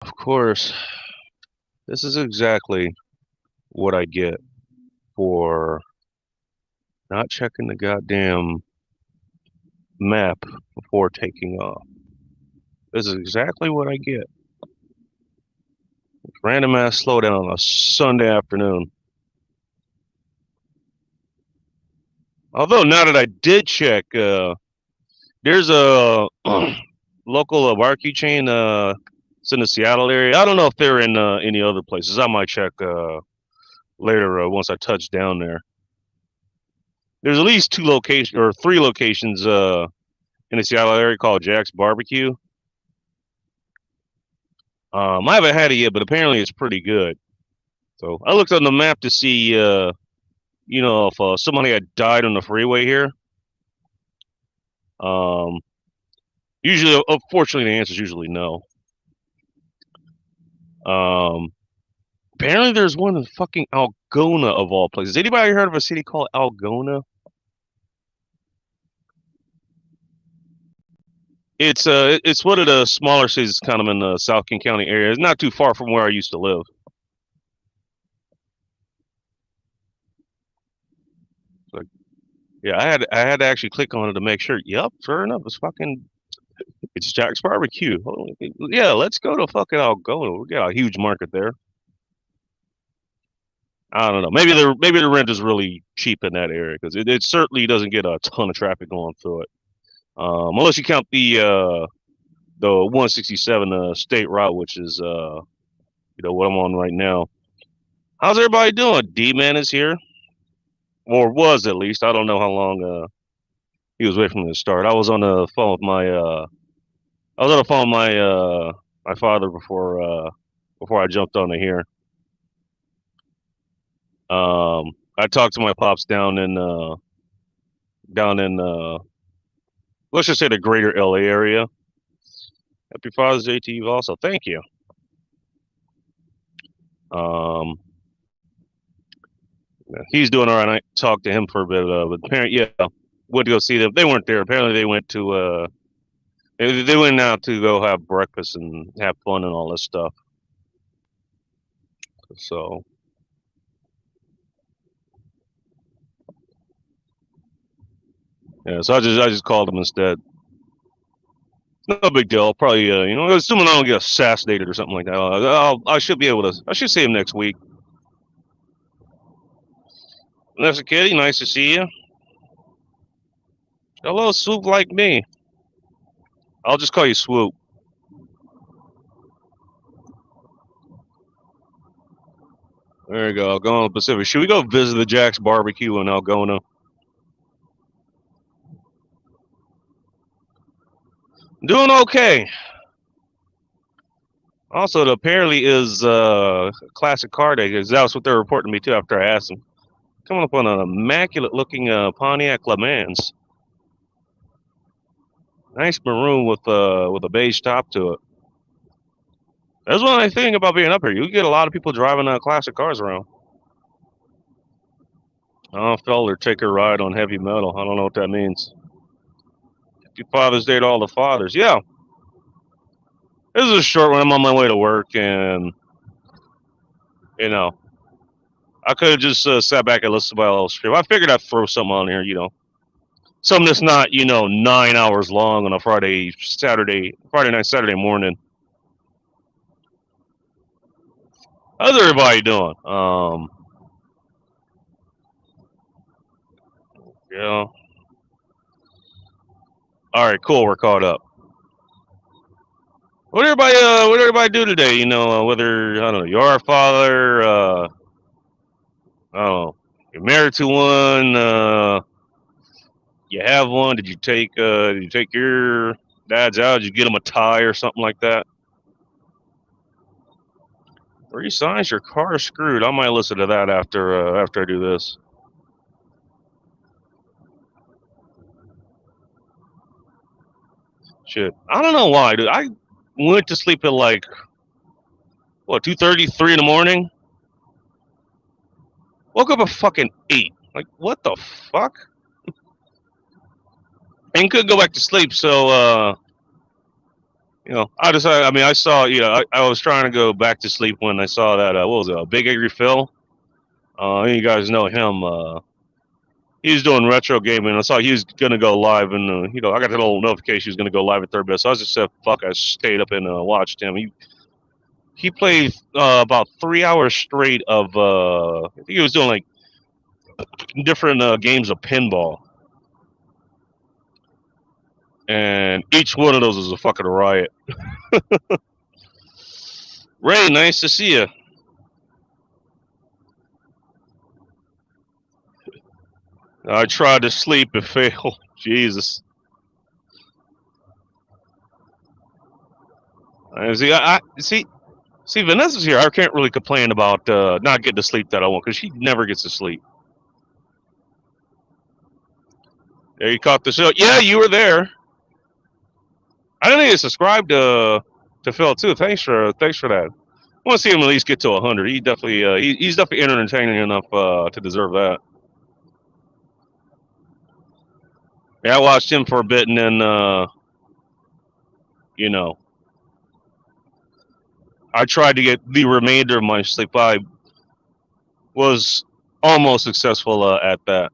Of course, this is exactly what I get for not checking the goddamn map before taking off. This is exactly what I get. Random ass slowdown on a Sunday afternoon. Although now that I did check, there's a local barbecue chain. It's in the Seattle area. I don't know if they're in any other places. I might check later once I touch down there. There's at least two locations or three locations in the Seattle area called Jack's Barbecue. I haven't had it yet, but apparently it's pretty good. So I looked on the map to see, if somebody had died on the freeway here. Um, Usually, unfortunately, the answer is usually no. Um, Apparently there's one in fucking Algona of all places. Anybody heard of a city called Algona? It's one of the smaller cities, kind of in the South King County area. It's not too far from where I used to live. Like, yeah, I had to actually click on it to make sure. Yep, sure enough, it's Jack's Barbecue. Yeah, let's go to fucking Algona. We got a huge market there. I don't know. Maybe the rent is really cheap in that area because it certainly doesn't get a ton of traffic going through it. Unless you count the 167 state route, which is what I'm on right now. How's everybody doing? D-Man is here, or was at least. I don't know how long he was away from the start. I was on the phone with my father before I jumped on to here. I talked to my pops down in let's just say the greater LA area. Happy Father's Day to you also. Thank you. Um, he's doing all right. I talked to him for a bit, but apparently, yeah, went to go see them. They weren't there. Apparently, they went to they went out to go have breakfast and have fun and all this stuff. So yeah, so I just called him instead. No big deal. Probably assuming I don't get assassinated or something like that. I should be able to. I should see him next week. That's a kitty. Nice to see you. Hello, Swoop like me. I'll just call you Swoop. There you go. Algona Pacific. Should we go visit the Jack's Barbecue in Algona? Doing okay. Also, it apparently is classic car day because that was what they were reporting to me too after I asked them. Coming up on an immaculate looking Pontiac Le Mans. Nice maroon with a beige top to it. That's one nice thing about being up here. You get a lot of people driving classic cars around. Oh, fella, take a ride on heavy metal. I don't know what that means. Happy Father's Day to all the fathers. Yeah. This is a short one. I'm on my way to work, and I could have just sat back and listened to my little stream. I figured I'd throw something on here, something that's not 9 hours long on a Friday night, Saturday morning. How's everybody doing? Yeah. All right, cool. We're caught up. What did everybody do today? Whether I don't know you're a father. I don't know, you're married to one. You have one. Did you take your dad's out? Did you get him a tie or something like that? 3 signs your car is screwed. I might listen to that after I do this. Shit, I don't know why, dude. I went to sleep at like 2:30, 3 in the morning. Woke up at fucking 8. Like, what the fuck? And couldn't go back to sleep. So I decided. I mean, I saw. I was trying to go back to sleep when I saw that. What was it? Big Angry Phil. You guys know him. He's doing retro gaming. I saw he was gonna go live, and I got that little notification he was gonna go live at third best. So I just said, "Fuck!" I stayed up and watched him. He played about 3 hours straight of. I think he was doing like different games of pinball, and each one of those was a fucking riot. Ray, nice to see you. I tried to sleep and failed. Jesus. See, Vanessa's here. I can't really complain about not getting to sleep that I want because she never gets to sleep. There, you caught the show. Yeah, you were there. I didn't think you subscribed to Phil too. Thanks for that. I want to see him at least get to 100. He's definitely entertaining enough to deserve that. Yeah, I watched him for a bit, and then you know I tried to get the remainder of my sleep. I was almost successful at that.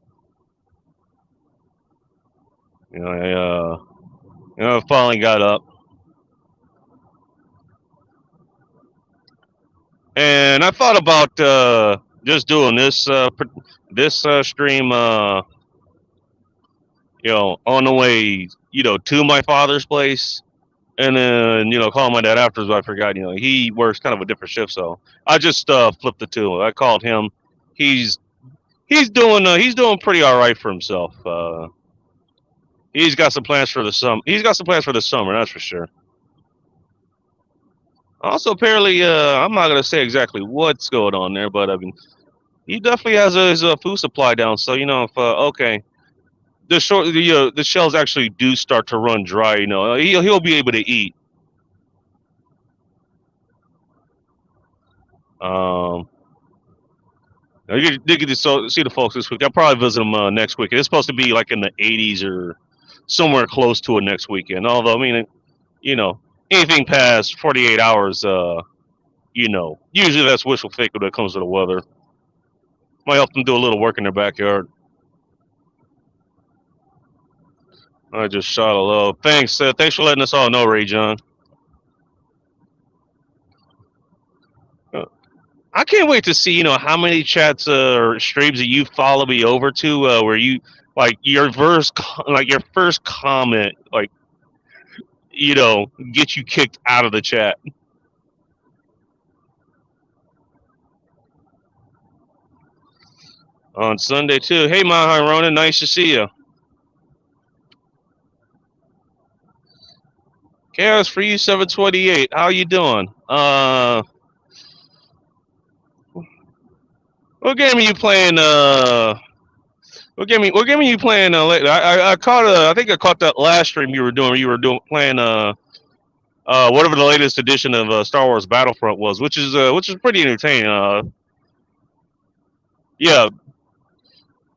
I finally got up, and I thought about just doing this stream. On the way, to my father's place, and then call my dad afterwards. But I forgot. He works kind of a different shift, so I just flipped the two. I called him. He's he's doing pretty all right for himself. He's got some plans for the summer. He's got some plans for the summer, that's for sure. Also, apparently, I'm not gonna say exactly what's going on there, but I mean, he definitely has his food supply down. So if okay, the shelves actually do start to run dry. He'll be able to eat. Um, you get to see the folks this week. I'll probably visit them next week. It's supposed to be like in the 80s or somewhere close to it next weekend. Although I mean, you know, anything past 48 hours, usually that's wishful thinking when it comes to the weather. Might help them do a little work in their backyard. I just shot a low. Thanks for letting us all know, Ray John. I can't wait to see, how many chats or streams that you follow me over to, where you like your first comment, like, get you kicked out of the chat. On Sunday too. Hey, Mahi Ronan, nice to see you. Chaos for you 728. How you doing? What game are you playing? What game are you playing lately? I caught I think I caught that last stream you were doing. You were playing whatever the latest edition of Star Wars Battlefront was, which is pretty entertaining. Yeah.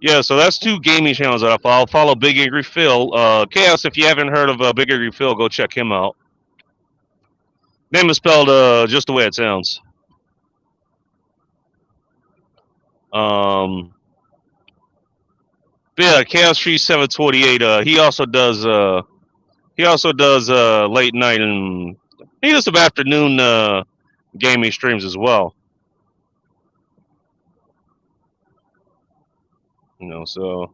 Yeah, so that's two gaming channels that I follow. Follow Big Angry Phil. Chaos, if you haven't heard of Big Angry Phil, go check him out. Name is spelled just the way it sounds. Yeah, Chaos Tree 728. He also does late night, and he does some afternoon gaming streams as well. So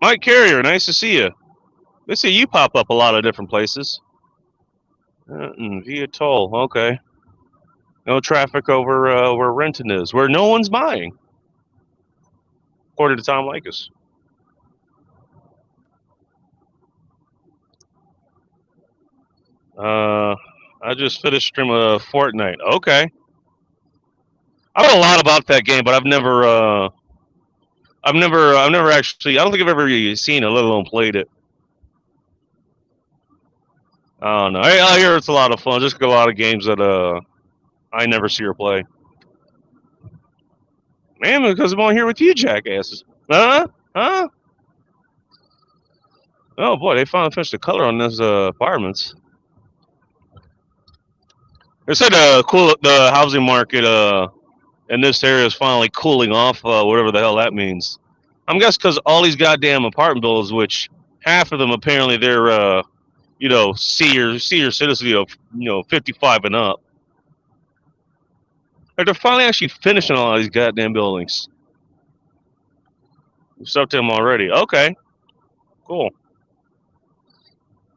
Mike Carrier, nice to see you. They see you pop up a lot of different places. Via toll, okay. No traffic over where Renton is, where no one's buying, according to Tom Likas. I just finished stream of Fortnite. Okay. I know a lot about that game, but I've never actually. I don't think I've ever seen it, let alone played it. I don't know. I hear it's a lot of fun. Just a lot of games that I never see her play. Man, because I'm on here with you jackasses. Huh? Oh boy, they finally finished the color on those apartments. They said the housing market in this area is finally cooling off, whatever the hell that means. I'm guessing because all these goddamn apartment buildings, which half of them apparently they're senior citizens, 55 and up. Like they're finally actually finishing all these goddamn buildings. It's up to them already. Okay, cool.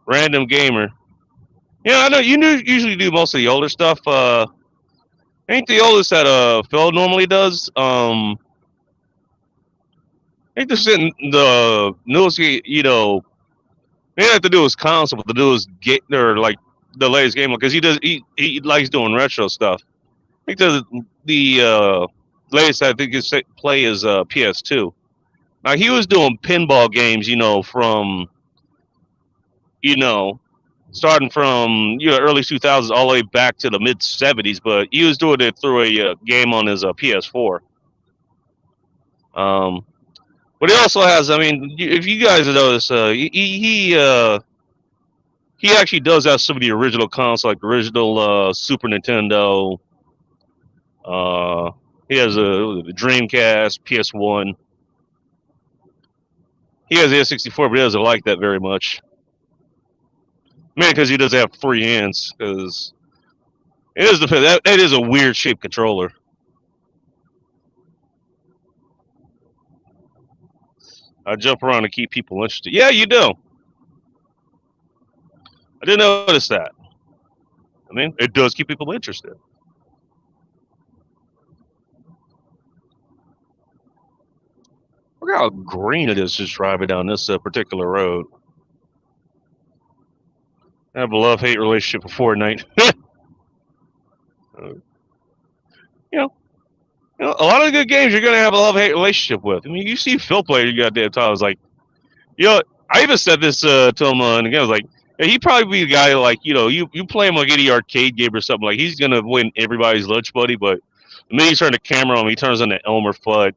Random gamer. Yeah, I know you usually do most of the older stuff. Ain't the oldest that Phil normally does. Ain't this in the newest? They have to do his console, but to do his get or like the latest game because he likes doing retro stuff. I think the latest I think his play is PS2. Now he was doing pinball games, from you know starting from early 2000s all the way back to the mid 70s, but he was doing it through a game on his PS4. Um, but he also has, I mean, if you guys notice, he actually does have some of the original consoles, like the original Super Nintendo. Uh, he has the Dreamcast, PS1. He has the S64, but he doesn't like that very much. Mainly because he doesn't have free hands. Because that is a weird shaped controller. I jump around to keep people interested. Yeah, you do. I didn't notice that. I mean, it does keep people interested. Look how green it is just driving down this particular road. I have a love-hate relationship with Fortnite. uh, you know, a lot of good games you're gonna have a love-hate relationship with. I mean, you see Phil play your goddamn time. I was like, I even said this to him, and again, I was like, yeah, he'd probably be the guy like, you play him like any arcade game or something, like he's gonna win everybody's lunch buddy, but the minute you turn the camera on, he turns into Elmer Fudd.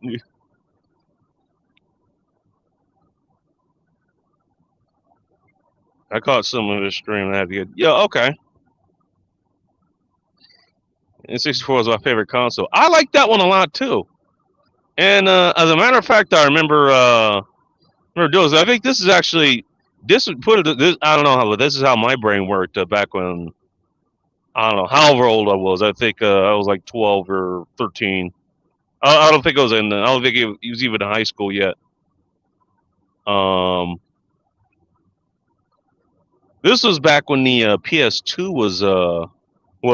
I caught some of his stream. I had to get, yeah, okay. And 64 was my favorite console. I like that one a lot too. And as a matter of fact, I remember doing this. I think this is actually this put it. This, I don't know how, but this is how my brain worked back when I don't know however old I was. I think I was like 12 or 13. I don't think I was in. I don't think he was even in high school yet. Um, this was back when the PS2 was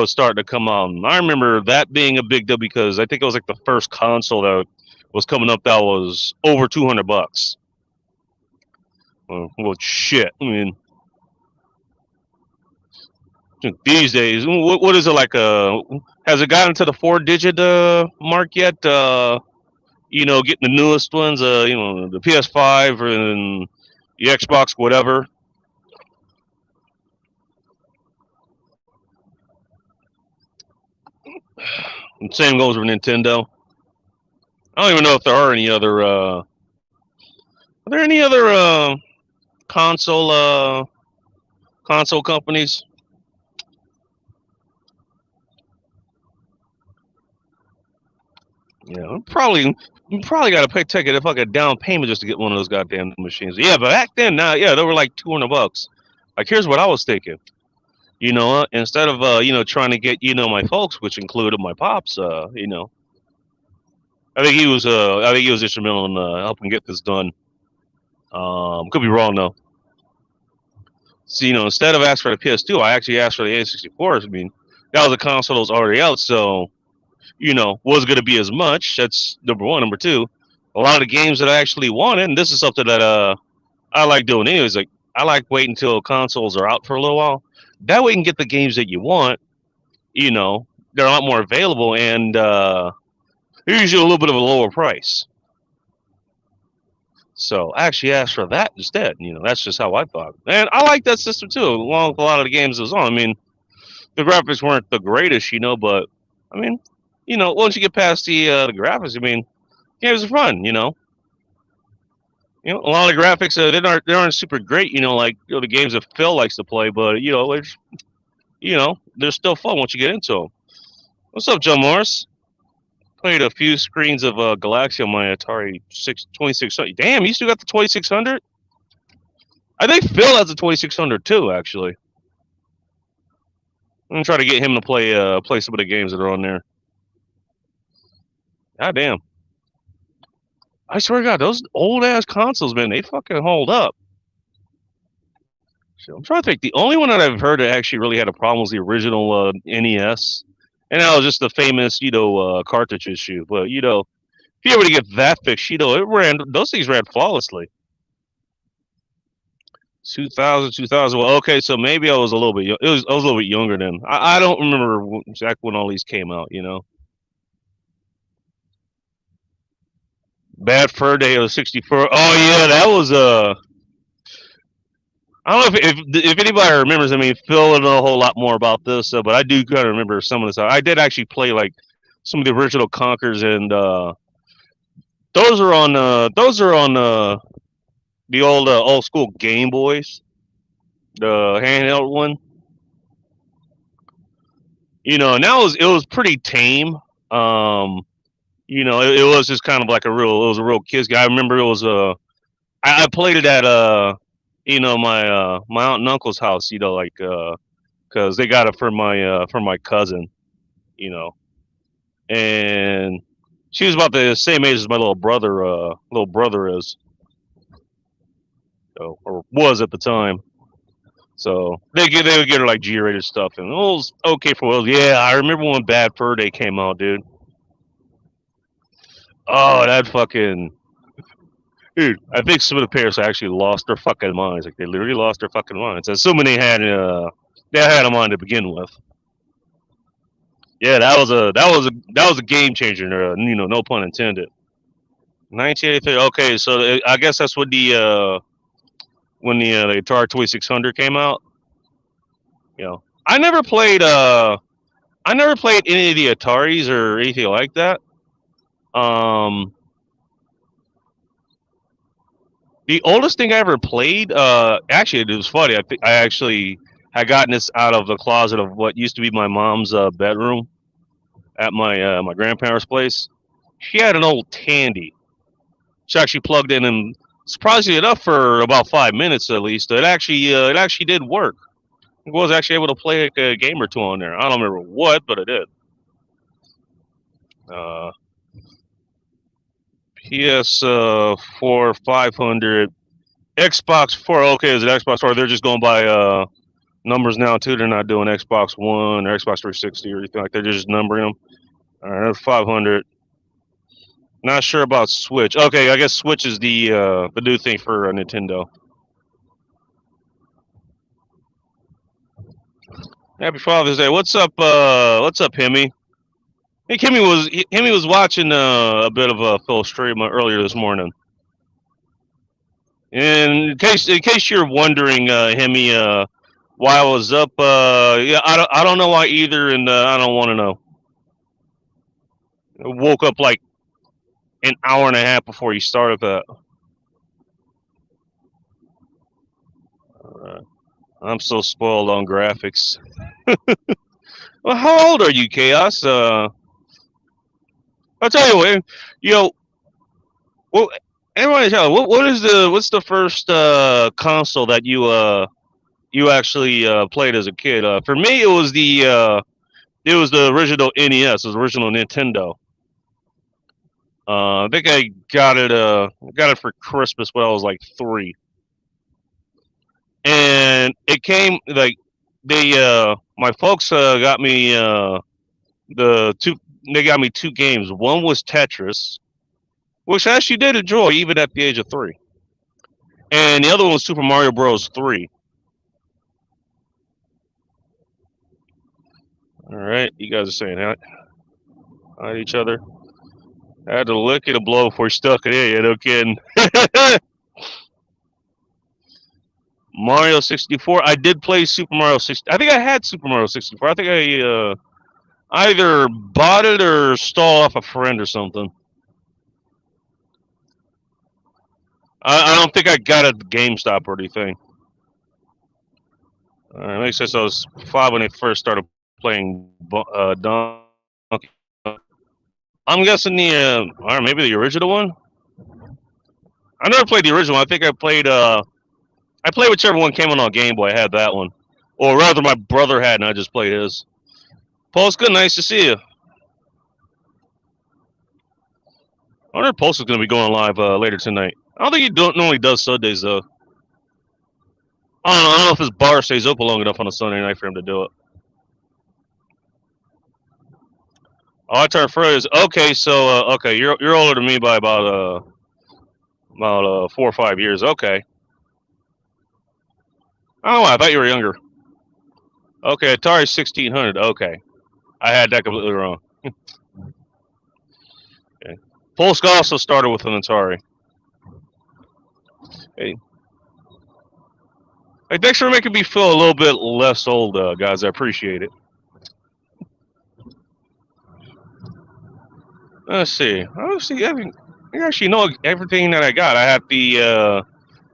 starting to come out. And I remember that being a big deal because I think it was like the first console that was coming up that was over $200. Well, shit. I mean, these days, what is it like? Has it gotten to the 4-digit mark yet? Getting the newest ones. The PS5 and the Xbox, whatever. And same goes with Nintendo. I don't even know if there are any other. Are there any other console console companies? Yeah, probably got to take a fucking down payment just to get one of those goddamn machines. Yeah, but back then, now, yeah, they were like $200. Like, here's what I was thinking. Instead of trying to get my folks, which included my pops, I think he was instrumental in helping get this done. Could be wrong though. So instead of asking for the PS2, I actually asked for the N64. I mean, that was a console that was already out, so was going to be as much. That's number one. Number two, a lot of the games that I actually wanted, and this is something that I like doing anyways. Like I like waiting until consoles are out for a little while. That way you can get the games that you want. They're a lot more available, and they're usually a little bit of a lower price. So I actually asked for that instead. That's just how I thought. And I like that system too, along with a lot of the games that was on. I mean, the graphics weren't the greatest, but I mean, once you get past the graphics, I mean, games are fun. You know, a lot of the graphics they aren't super great. You know, like the games that Phil likes to play, but they're still fun once you get into them. What's up, John Morris? Played a few screens of Galaxy on my Atari 2600. Damn, you still got the 2600? I think Phil has the 2600 too, actually. I'm gonna try to get him to play some of the games that are on there. God damn. I swear to God, those old ass consoles, man, they fucking hold up. So I'm trying to think. The only one that I've heard that actually really had a problem was the original NES, and that was just the famous, cartridge issue. But if you ever to get that fixed, those things ran flawlessly. 2000. Well, okay, so maybe I was a little bit. I was a little bit younger then. I don't remember exactly when all these came out. Bad Fur Day of '64. Oh yeah, that was I don't know if anybody remembers. I mean, Phil will know a whole lot more about this, but I do kind of remember some of this. I did actually play like some of the original Conkers, and those are on the old school Game Boys, the handheld one. And it was pretty tame. It was just kind of like a real kids guy. I remember it was I played it at my aunt and uncle's house. Like because they got it for my cousin. You know, and she was about the same age as my little brother. Little brother is, or was at the time. So they would get her like G-rated stuff, and it was okay for Will. Yeah, I remember when Bad Fur Day came out, dude. Oh, that fucking dude! I think some of the parents actually lost their fucking minds. Like they literally lost their fucking minds. Assuming they had them on to begin with. Yeah, that was a game changer. No pun intended. 1983. Okay, so I guess that's when the Atari 2600 came out. I never played any of the Ataris or anything like that. Um, the oldest thing I ever played, actually, it was funny. I think I actually had gotten this out of the closet of what used to be my mom's bedroom at my grandparents' place. She had an old Tandy. She actually plugged in, and surprisingly enough, for about 5 minutes at least, it actually did work. I was actually able to play like a game or two on there. I don't remember what, but it did. Uh, PS4 500, Xbox 4. Okay, is it Xbox 4? They're just going by numbers now too. They're not doing Xbox One or Xbox 360 or anything like that. They're just numbering them. All right, that's 500. Not sure about Switch. Okay, I guess Switch is the new thing for Nintendo. Happy Father's Day. What's up? What's up, Hemi? Hey, Hemi was watching a bit of a Phil stream earlier this morning. And in case you're wondering, Hemi, why I was up, yeah, I don't know why either, and I don't want to know. I woke up like an hour and a half before you started that. I'm so spoiled on graphics. Well, how old are you, Chaos? I'll tell you what. You know, well, everybody tell me, what's the first console that you actually played as a kid? For me, it was the original NES. It was the original Nintendo. I think I got it for Christmas when I was like 3, and it came like my folks got me the two. They got me 2 games. One was Tetris, which I actually did enjoy even at the age of 3, and the other one was Super Mario Bros. 3. All right, you guys are saying hi to each other. I had to lick it a blow before stuck it in. No kidding. Mario 64. I did play Super Mario 60. I think I had Super Mario 64. I think I either bought it or stole off a friend or something. I don't think I got it at GameStop or anything. Makes sense. I was 5 when they first started playing Donkey. I'm guessing or maybe the original one. I never played the original. I think I played whichever one came on Game Boy. I had that one, or rather, my brother had, and I just played his. Paul, it's good. Nice to see you. I wonder if Pulse is going to be going live later tonight. I don't think he normally does Sundays though. I don't know if his bar stays open long enough on a Sunday night for him to do it. Oh, I turned 30. Okay, so okay, you're older than me by about 4 or 5 years. Okay. Oh, I thought you were younger. Okay, Atari 1600. Okay, I had that completely wrong. Okay. Polska also started with an Atari. Hey, thanks for making me feel a little bit less old, guys. I appreciate it. Let's see. I actually know everything that I got. I had the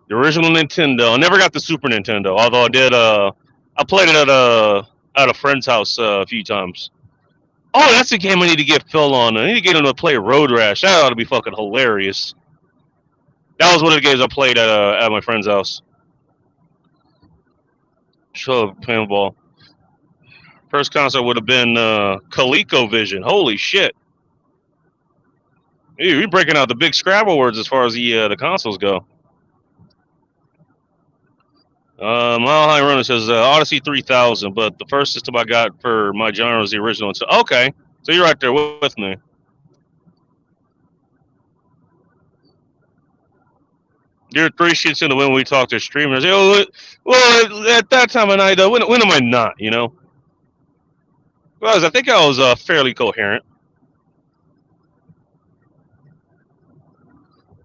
original Nintendo. I never got the Super Nintendo, although I did. I played it at a friend's house a few times. Oh, that's a game I need to get Phil on. I need to get him to play Road Rash. That ought to be fucking hilarious. That was one of the games I played at my friend's house. Show pinball. First console would have been ColecoVision. Holy shit! You're breaking out the big Scrabble words as far as the consoles go. Mile High Runner says Odyssey 3000, but the first system I got for my genre was the original. So okay, so you're right there with me. You're 3 shits in the wind when we talk to streamers. Well, at that time of night, when am I not? You know, well, I think I was fairly coherent.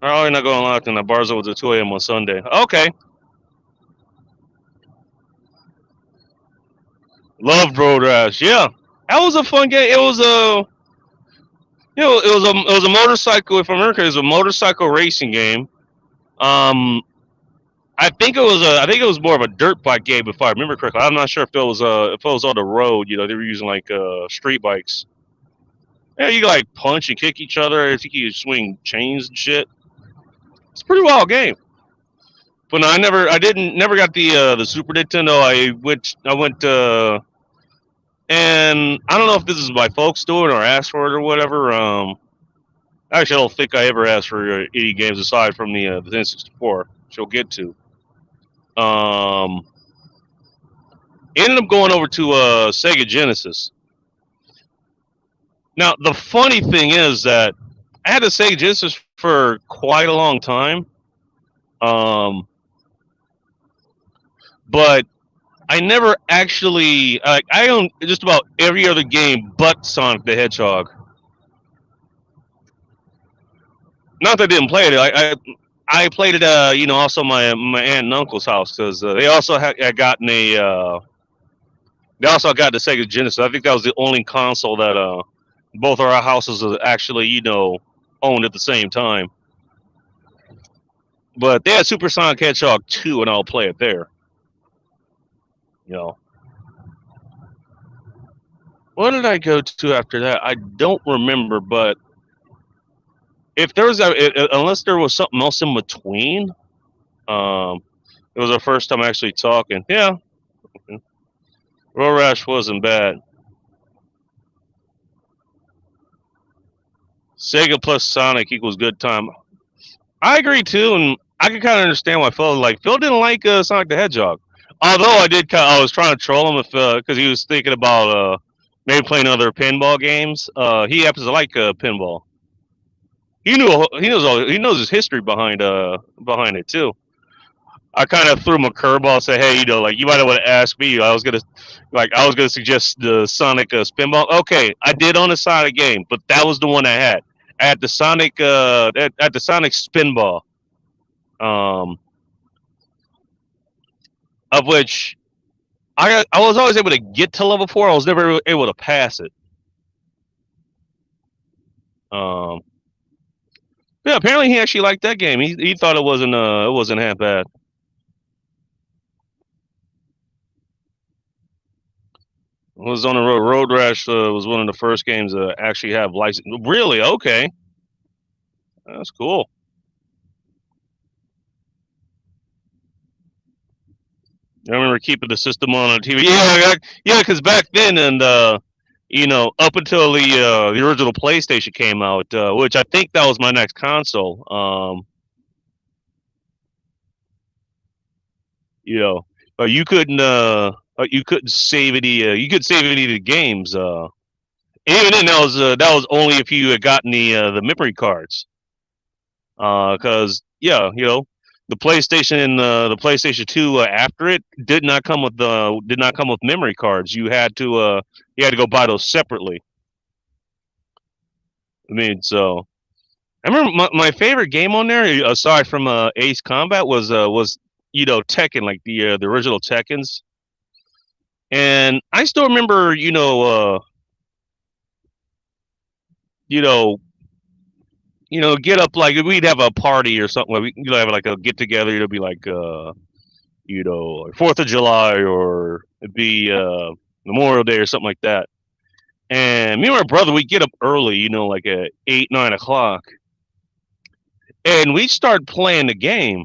Probably not going locked in the bars over to 2 a.m. on Sunday. Okay. Love Road Rash. Yeah, that was a fun game. It was it was a motorcycle. If I remember, it was a motorcycle racing game. I think it was more of a dirt bike game if I remember correctly. I'm not sure if it was on the road. You know, they were using like street bikes. Yeah, you like punch and kick each other. I think you swing chains and shit. It's a pretty wild game. But no, never got the Super Nintendo. I went and I don't know if this is my folks doing or asked for it or whatever. Actually, I don't think I ever asked for any games aside from the N64, which we'll get to. Ended up going over to Sega Genesis. Now, the funny thing is that I had a Sega Genesis for quite a long time. But I never actually I own just about every other game but Sonic the Hedgehog. Not that I didn't play it. I played it. Also my aunt and uncle's house because they also had gotten a. They also got the Sega Genesis. I think that was the only console that both of our houses actually owned at the same time. But they had Super Sonic Hedgehog 2, and I'll play it there. What did I go to after that? I don't remember, but if there was unless there was something else in between, it was our first time actually talking. Yeah, Road Rash wasn't bad. Sega plus Sonic equals good time. I agree too, and I can kind of understand why Phil didn't like Sonic the Hedgehog. Although I was trying to troll him because he was thinking about maybe playing other pinball games. He happens to like pinball. He knows his history behind it too. I kind of threw him a curveball and said, "Hey, you might want to ask me. I was gonna suggest the Sonic Spinball. Okay, I did on the Sonic game, but that was the one I had. I had the Sonic at the Sonic Spinball, of which I was always able to get to level 4. I was never able to pass it. Yeah, apparently he actually liked that game. He thought it wasn't half bad. It was on the road. Road Rash was one of the first games to actually have license. Really? Okay, that's cool. I remember keeping the system on TV. Yeah, because back then and up until the original PlayStation came out, which I think that was my next console. You know, you couldn't save any. You could save any of the games. And even then, that was only if you had gotten the memory cards. Because yeah, the PlayStation 2 after it did not come with memory cards. You had to go buy those separately. I mean, so I remember my favorite game on there, aside from Ace Combat, was Tekken, like the original Tekkens. And I still remember, you know, get up, like we'd have a party or something. Like have like a get together. It'd be like 4th of July, or it'd be Memorial Day or something like that. And me and my brother, we'd get up early, like at 8, 9 o'clock, and we'd start playing the game.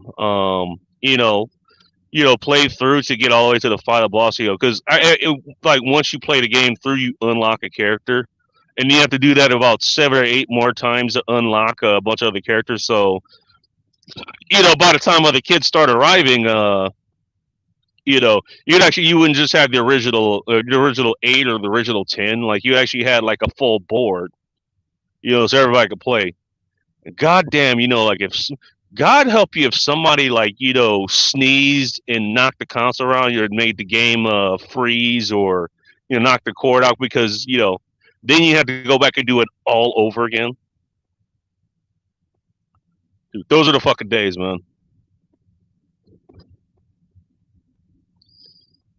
Play through to get all the way to the final boss. Because like once you play the game through, you unlock a character, and you have to do that about 7 or 8 more times to unlock a bunch of other characters. So, by the time other kids start arriving, you wouldn't just have the original 8 or the original 10. Like you actually had like a full board, so everybody could play. God damn, like if God help you if somebody like sneezed and knocked the console around, you made the game freeze, or knock the cord out, because then you have to go back and do it all over again. Dude, those are the fucking days, man.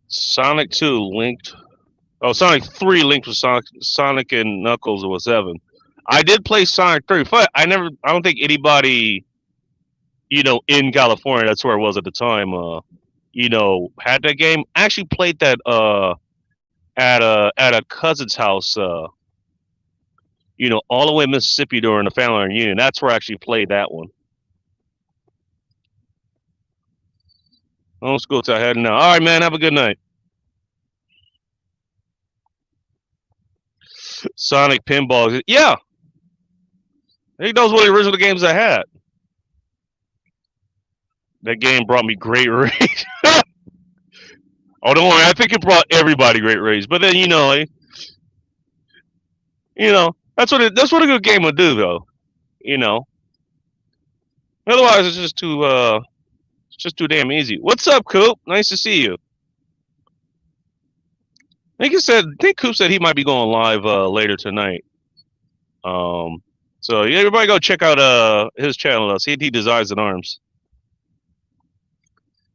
Sonic 2 linked. Oh, Sonic 3 linked with Sonic and Knuckles was 7. I did play Sonic 3, but I don't think anybody, in California, that's where it was at the time, had that game. I actually played that at a cousin's house, all the way in Mississippi during the family reunion. That's where I actually played that one. Let's go to ahead now. All right, man. Have a good night. Sonic Pinball. Yeah, I think that was one of the original games I had. That game brought me great rage. Oh, don't worry. I think it brought everybody great rage. But then that's what a good game would do, though. You know. Otherwise, it's just too damn easy. What's up, Coop? Nice to see you. I think Coop said he might be going live later tonight. So yeah, everybody go check out his channel. CT Designs and Arms.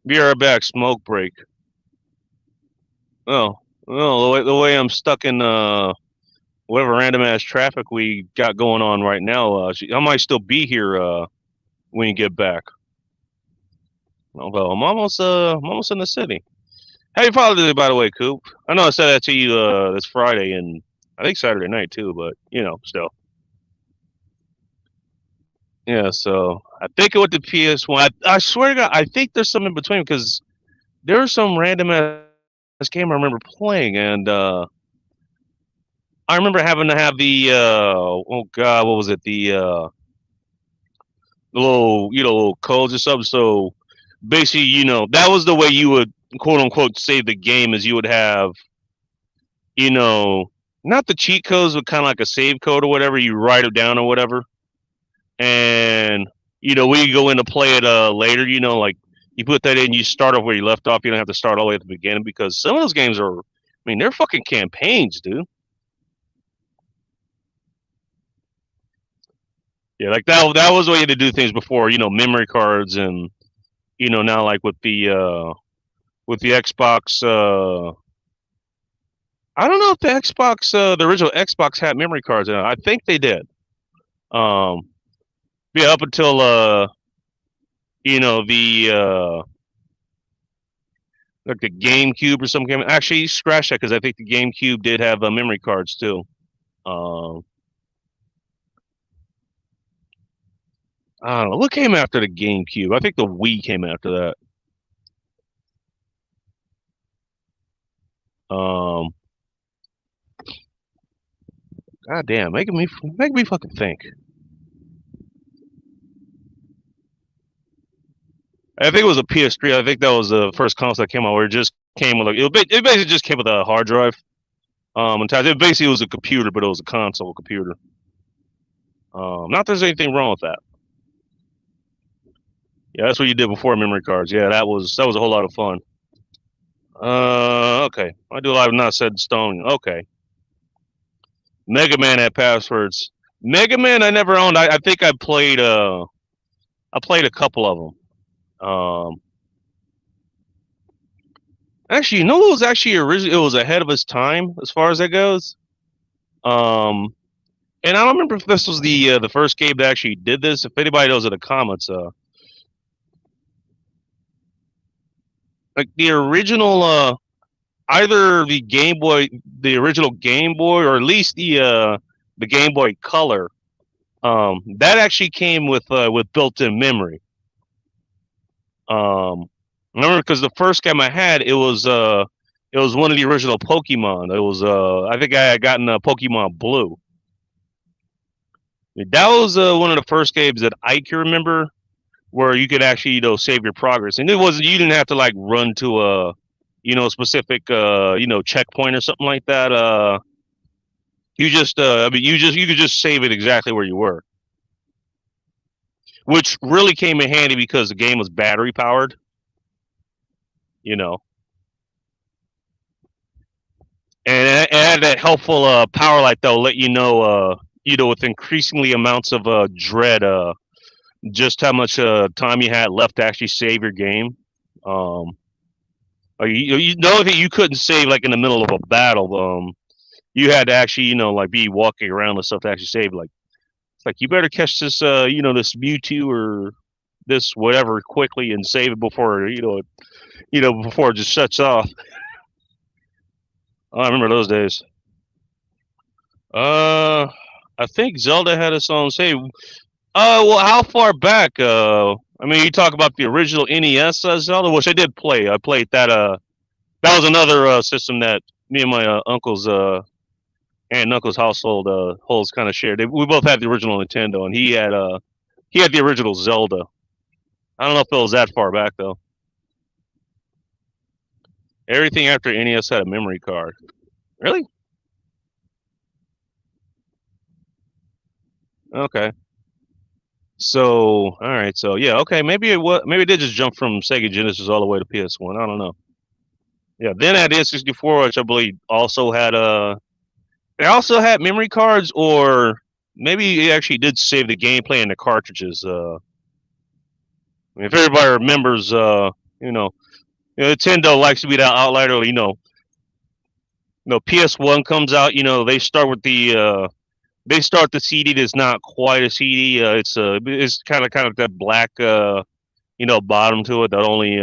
Be right back. Smoke break. Oh, well, the way I'm stuck in whatever random ass traffic we got going on right now, I might still be here when you get back. Although I'm almost in the city. Happy Father's Day, by the way, Coop. I know I said that to you this Friday, and I think Saturday night too, but still. Yeah, so I think with the PS1, I swear to God, I think there's some in between, because there was some random ass game I remember playing, and I remember having to have the oh God, what was it? The little codes or something. So basically, that was the way you would quote unquote save the game, is you would have, not the cheat codes, but kind of like a save code or whatever. You write it down or whatever, and we go in to play it later. Like you put that in, you start off where you left off. You don't have to start all the way at the beginning, because some of those games are, I mean, they're fucking campaigns, dude. Yeah, like that was the way to do things before, memory cards, and now like with the Xbox, I don't know if the Xbox, the original Xbox had memory cards in it. I think they did. Um, Yeah, up until you know, the like the GameCube or something. Actually, scratch that because I think the GameCube did have memory cards too. Um, I don't know what came after the GameCube. I think the Wii came after that. God damn, making me fucking think. I think it was a PS3. I think that was the first console that came out where it just came with like it basically just came with a hard drive. And it basically was a computer, but it was a console computer. Not that there's anything wrong with that. Yeah, that's what you did before memory cards. Yeah, that was a whole lot of fun. Okay. I do a lot of not set in stone. Okay. Mega Man had passwords. Mega Man I never owned. I think I played a couple of them. Actually, you know it was actually originally it was ahead of its time as far as that goes. Um and I don't remember if this was the first game that actually did this. If anybody knows in the comments, like the original either the original Game Boy, or at least the Game Boy Color. That actually came with built-in memory. Um, remember because the first game I had it was one of the original Pokemon. It was I think I had gotten Pokemon Blue. That was one of the first games that I can remember where you could actually save your progress, and it wasn't you didn't have to like run to a specific checkpoint or something like that. You just I mean you could just save it exactly where you were, which really came in handy because the game was battery powered. You know, and it had that helpful power light that'll let with increasingly amounts of dread, just how much time you had left to actually save your game. Um, you know that you couldn't save like in the middle of a battle. You had to actually like be walking around and stuff to actually save. Like it's like you better catch this this Mewtwo or this whatever quickly and save it before before it just shuts off. Oh, I remember those days. Uh, I think Zelda had its own save. Well, how far back? I mean, you talk about the original NES Zelda, which I did play. I played that. That was another system that me and my uncle's aunt and uncle's household holds kind of shared. We both had the original Nintendo, and he had the original Zelda. I don't know if it was that far back though. Everything after NES had a memory card. Really? Okay. So, all right. So, yeah. Okay. Maybe it did just jump from Sega Genesis all the way to PS1. I don't know. Yeah. Then I had the N64, which I believe also had they also had memory cards, or maybe it actually did save the gameplay in the cartridges. I mean, if everybody remembers, Nintendo likes to be that outlier. PS1 comes out. They start the CD that's not quite a CD. It's kind of that black bottom to it that only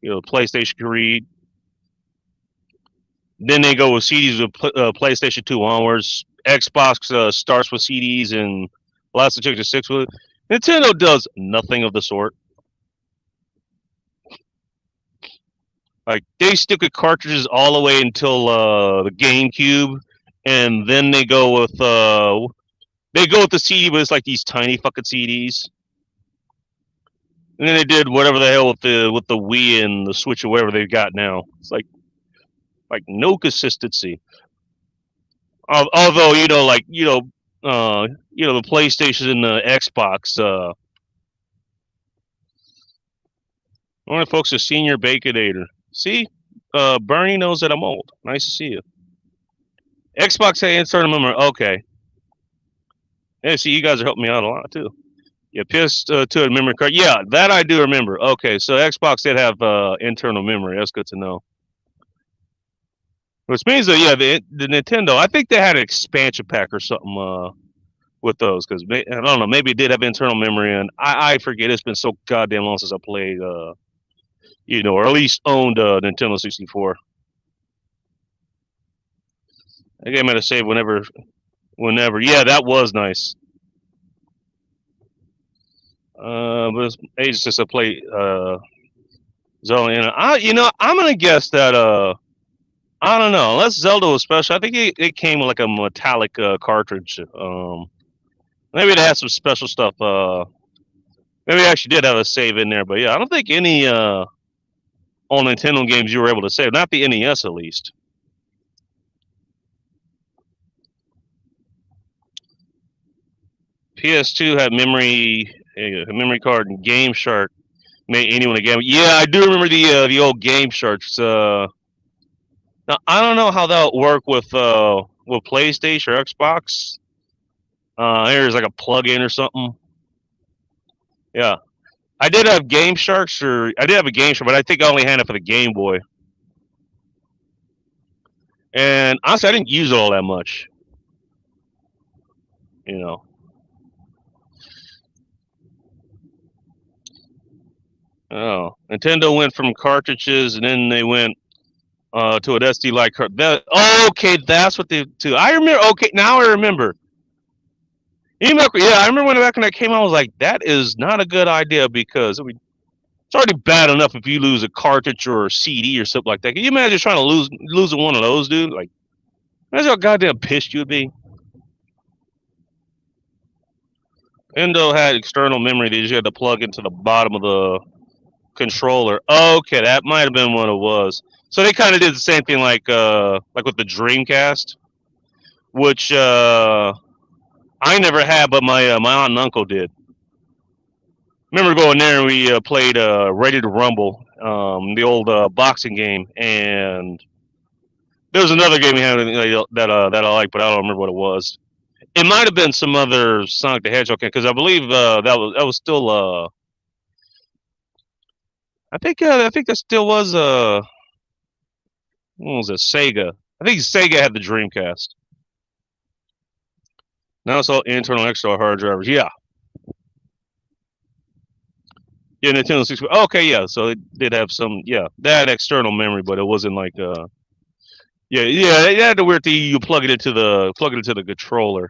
PlayStation can read. Then they go with CDs with PlayStation 2 onwards. Xbox starts with CDs and last to 6 with it. Nintendo does nothing of the sort. Like they stick with cartridges all the way until the GameCube, and then they go with the CD, but it's like these tiny fucking CDs. And then they did whatever the hell with the Wii and the Switch or whatever they've got now. It's like no consistency. Although the PlayStation and the Xbox. One of the folks is Senior Baconator. See, Bernie knows that I'm old. Nice to see you. Xbox had internal memory. Okay. Yeah, see, you guys are helping me out a lot too. Yeah, PS2 and memory card. Yeah, that I do remember. Okay, so Xbox did have internal memory. That's good to know. Which means that the Nintendo, I think they had an expansion pack or something. with those because I don't know, maybe it did have internal memory, and I forget. It's been so goddamn long since I played, or at least owned Nintendo 64. I game had to save whenever. Yeah, that was nice. But it's ages since I played Zelda. And I'm gonna guess that I don't know. Unless Zelda was special, I think it came with like a metallic cartridge. Maybe it had some special stuff. Maybe I actually did have a save in there, but yeah, I don't think any on Nintendo games you were able to save. Not the NES, at least. PS2 had a memory card, and Game Shark made anyone a game. Yeah, I do remember the old Game Sharks. Now I don't know how that would work with PlayStation or Xbox. There's like a plug-in or something. Yeah, I did have Game Sharks, or I did have a Game Shark, but I think I only had it for the Game Boy. And honestly, I didn't use it all that much. You know. Oh, Nintendo went from cartridges, and then they went to an SD like card. Okay, that's what they do. I remember. Okay, now I remember. Yeah, I remember when back when that came out. I was like, that is not a good idea because it's already bad enough if you lose a cartridge or a CD or something like that. Can you imagine trying to losing one of those, dude? Like, imagine how goddamn pissed you'd be. Endo had external memory that you had to plug into the bottom of the controller. Okay, that might have been what it was. So they kind of did the same thing like with the Dreamcast, which I never had, but my aunt and uncle did. Remember going there and we played Ready to Rumble, the old boxing game, and there was another game we had that I like, but I don't remember what it was. It might have been some other Sonic the Hedgehog game because I believe that was still I think that still was what was it, Sega? I think Sega had the Dreamcast. Now it's all internal external hard drivers. Yeah, yeah, Nintendo 64. Okay, yeah, so it did have some, yeah, that external memory, but it wasn't like yeah, they had the weird thing you plug it into the controller.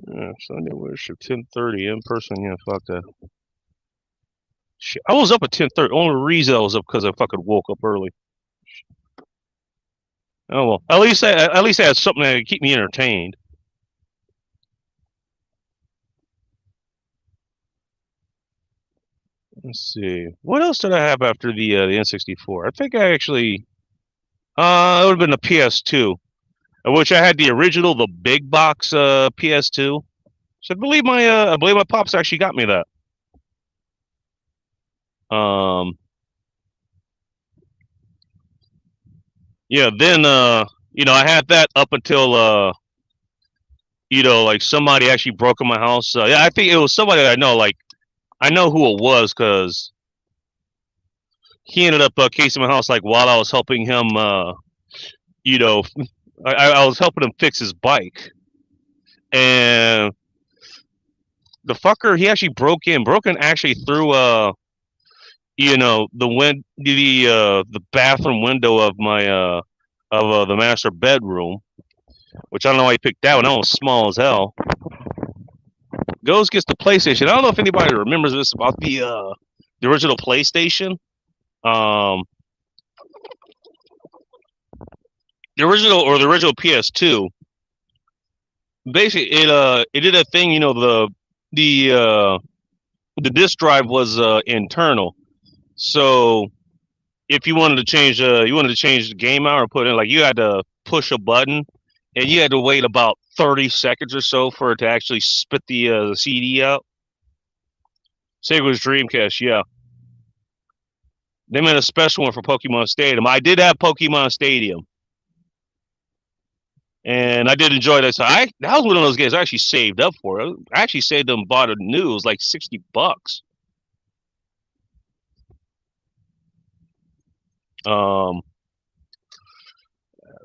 Yeah, Sunday worship 10:30 in person. Yeah, fuck that. Shit, I was up at 10:30. Only reason I was up because I fucking woke up early. Oh well, at least I had something that could keep me entertained. Let's see, what else did I have after the N64? I think I actually it would have been the PS2, which I had the original, the big box PS2. So I believe my pops actually got me that. Um, yeah, then I had that up until like somebody actually broke in my house. Yeah, I think it was somebody that I know. Like I know who it was because he ended up casing my house like while I was helping him. You know, I was helping him fix his bike, and the fucker he actually broke in actually through the bathroom window of my the master bedroom, which I don't know why he picked that one. That was small as hell. Goes gets the PlayStation. I don't know if anybody remembers this about the original PlayStation. Um, the original PS2. Basically, it did a thing. The uh, the disk drive was internal. So if you wanted to change the game out or put in, like, you had to push a button, and you had to wait about 30 seconds or so for it to actually spit the CD out. Sega's Dreamcast, yeah. They made a special one for Pokemon Stadium. I did have Pokemon Stadium, and I did enjoy that. So that was one of those games I actually saved up for. I actually saved them, bought it new. It was like $60. Um,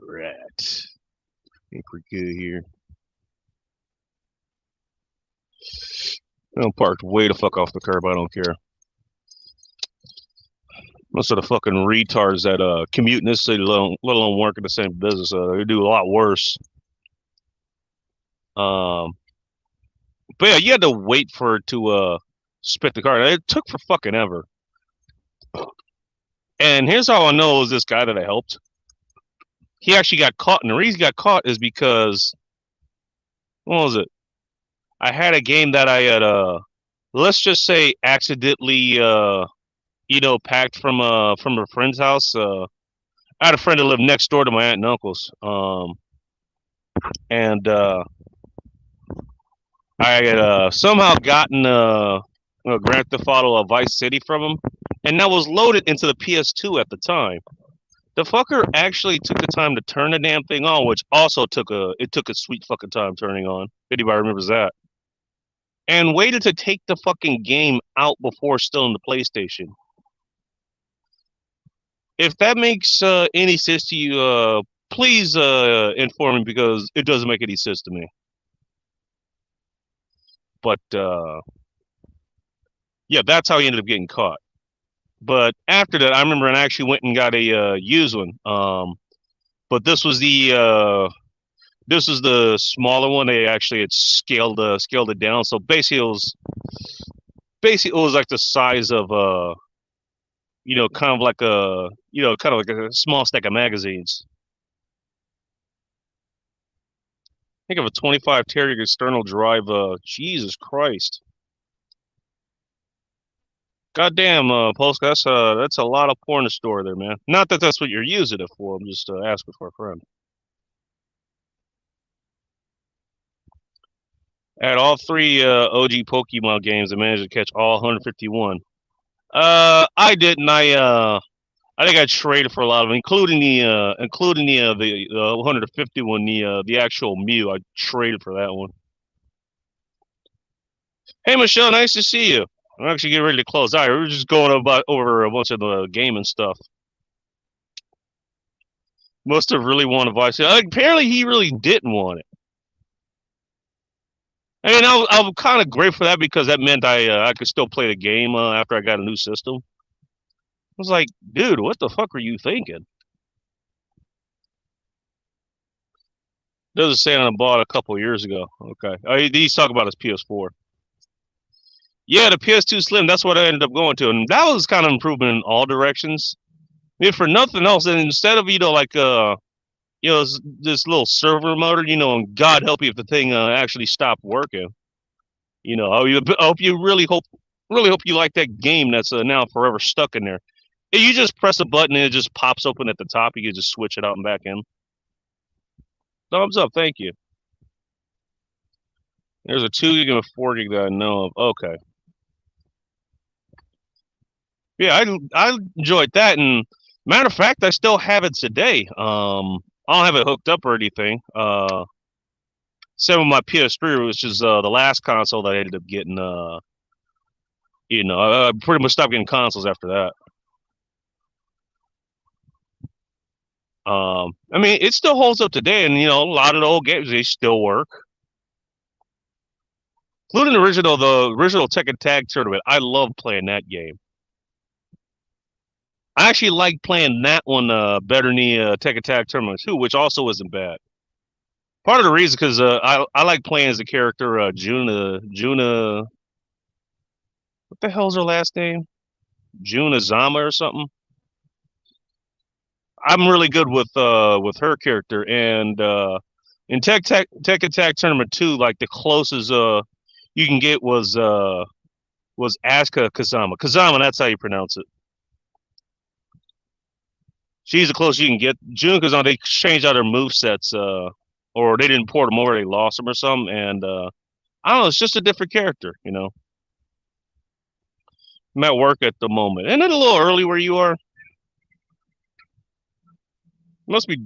right. think we're good here. I'm parked way the fuck off the curb. I don't care. Most of the fucking retards that commute in this city, let alone work in the same business, they do a lot worse. Um, but yeah, you had to wait for it to spit the car. It took for fucking ever. And here's how I know it was this guy that I helped. He actually got caught, and the reason he got caught is because what was it? I had a game that I had let's just say accidentally packed from a friend's house. I had a friend that lived next door to my aunt and uncle's. And I had somehow gotten Grand Theft Auto Vice City from him, and that was loaded into the PS2 at the time. The fucker actually took the time to turn the damn thing on, which also took a sweet fucking time turning on. If anybody remembers that. And waited to take the fucking game out before stealing the PlayStation. If that makes any sense to you, please inform me because it doesn't make any sense to me. But yeah, that's how he ended up getting caught. But after that, I remember I actually went and got a used one. But this was the smaller one. They actually had scaled it down. So basically, it was like the size of kind of like a small stack of magazines. Think of a 25 Terrier external drive. Jesus Christ. Goddamn, Polska, that's a lot of porn to store there, man. Not that that's what you're using it for. I'm just asking for a friend. At all three OG Pokemon games, I managed to catch all 151. I didn't. I think I traded for a lot of them, including the 151, the actual Mew. I traded for that one. Hey, Michelle, nice to see you. I'm actually getting ready to close out. We were just going over a bunch of the game and stuff. Must have really wanted Vice. Apparently, he really didn't want it. I mean, I'm kind of grateful for that because that meant I could still play the game after I got a new system. I was like, dude, what the fuck were you thinking? Doesn't say I bought a couple years ago. Okay, he's talking about his PS4. Yeah, the PS2 Slim. That's what I ended up going to, and that was kind of improvement in all directions. I mean, for nothing else, and instead of this little server motor, and God help you if the thing actually stopped working. I hope you really hope you like that game that's now forever stuck in there. If you just press a button and it just pops open at the top, you can just switch it out and back in. Thumbs up, thank you. There's a 2 gig and a 4 gig that I know of. Okay. Yeah, I enjoyed that, and matter of fact, I still have it today. I don't have it hooked up or anything. Same with my PS3, which is the last console that I ended up getting. I pretty much stopped getting consoles after that. I mean, it still holds up today, and a lot of the old games they still work, including the original Tekken Tag Tournament. I love playing that game. I actually like playing that one better than the Tekken Tag Tournament 2, which also isn't bad. Part of the reason because I like playing as the character Juna. What the hell's her last name? Juna Zama or something. I'm really good with her character, and in Tekken Tag Tournament 2, like the closest you can get was Asuka Kazama. Kazama, that's how you pronounce it. She's the closest you can get. June Kazama, they changed out her movesets, or they didn't port them over, they lost them or something, and I don't know, it's just a different character, I'm at work at the moment. Isn't it a little early where you are? Must be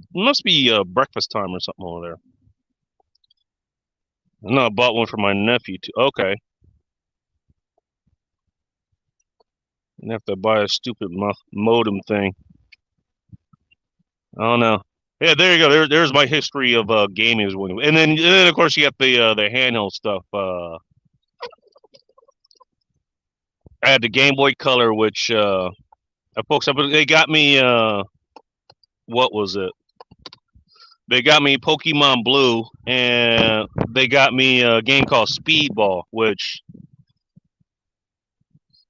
breakfast time or something over there. No, I bought one for my nephew too. Okay. I have to buy a stupid modem thing. I don't know. Yeah, there you go. There's my history of gaming as well. And then of course you got the handheld stuff. I had the Game Boy Color, which folks, they got me. What was it? They got me Pokemon Blue, and they got me a game called Speedball, which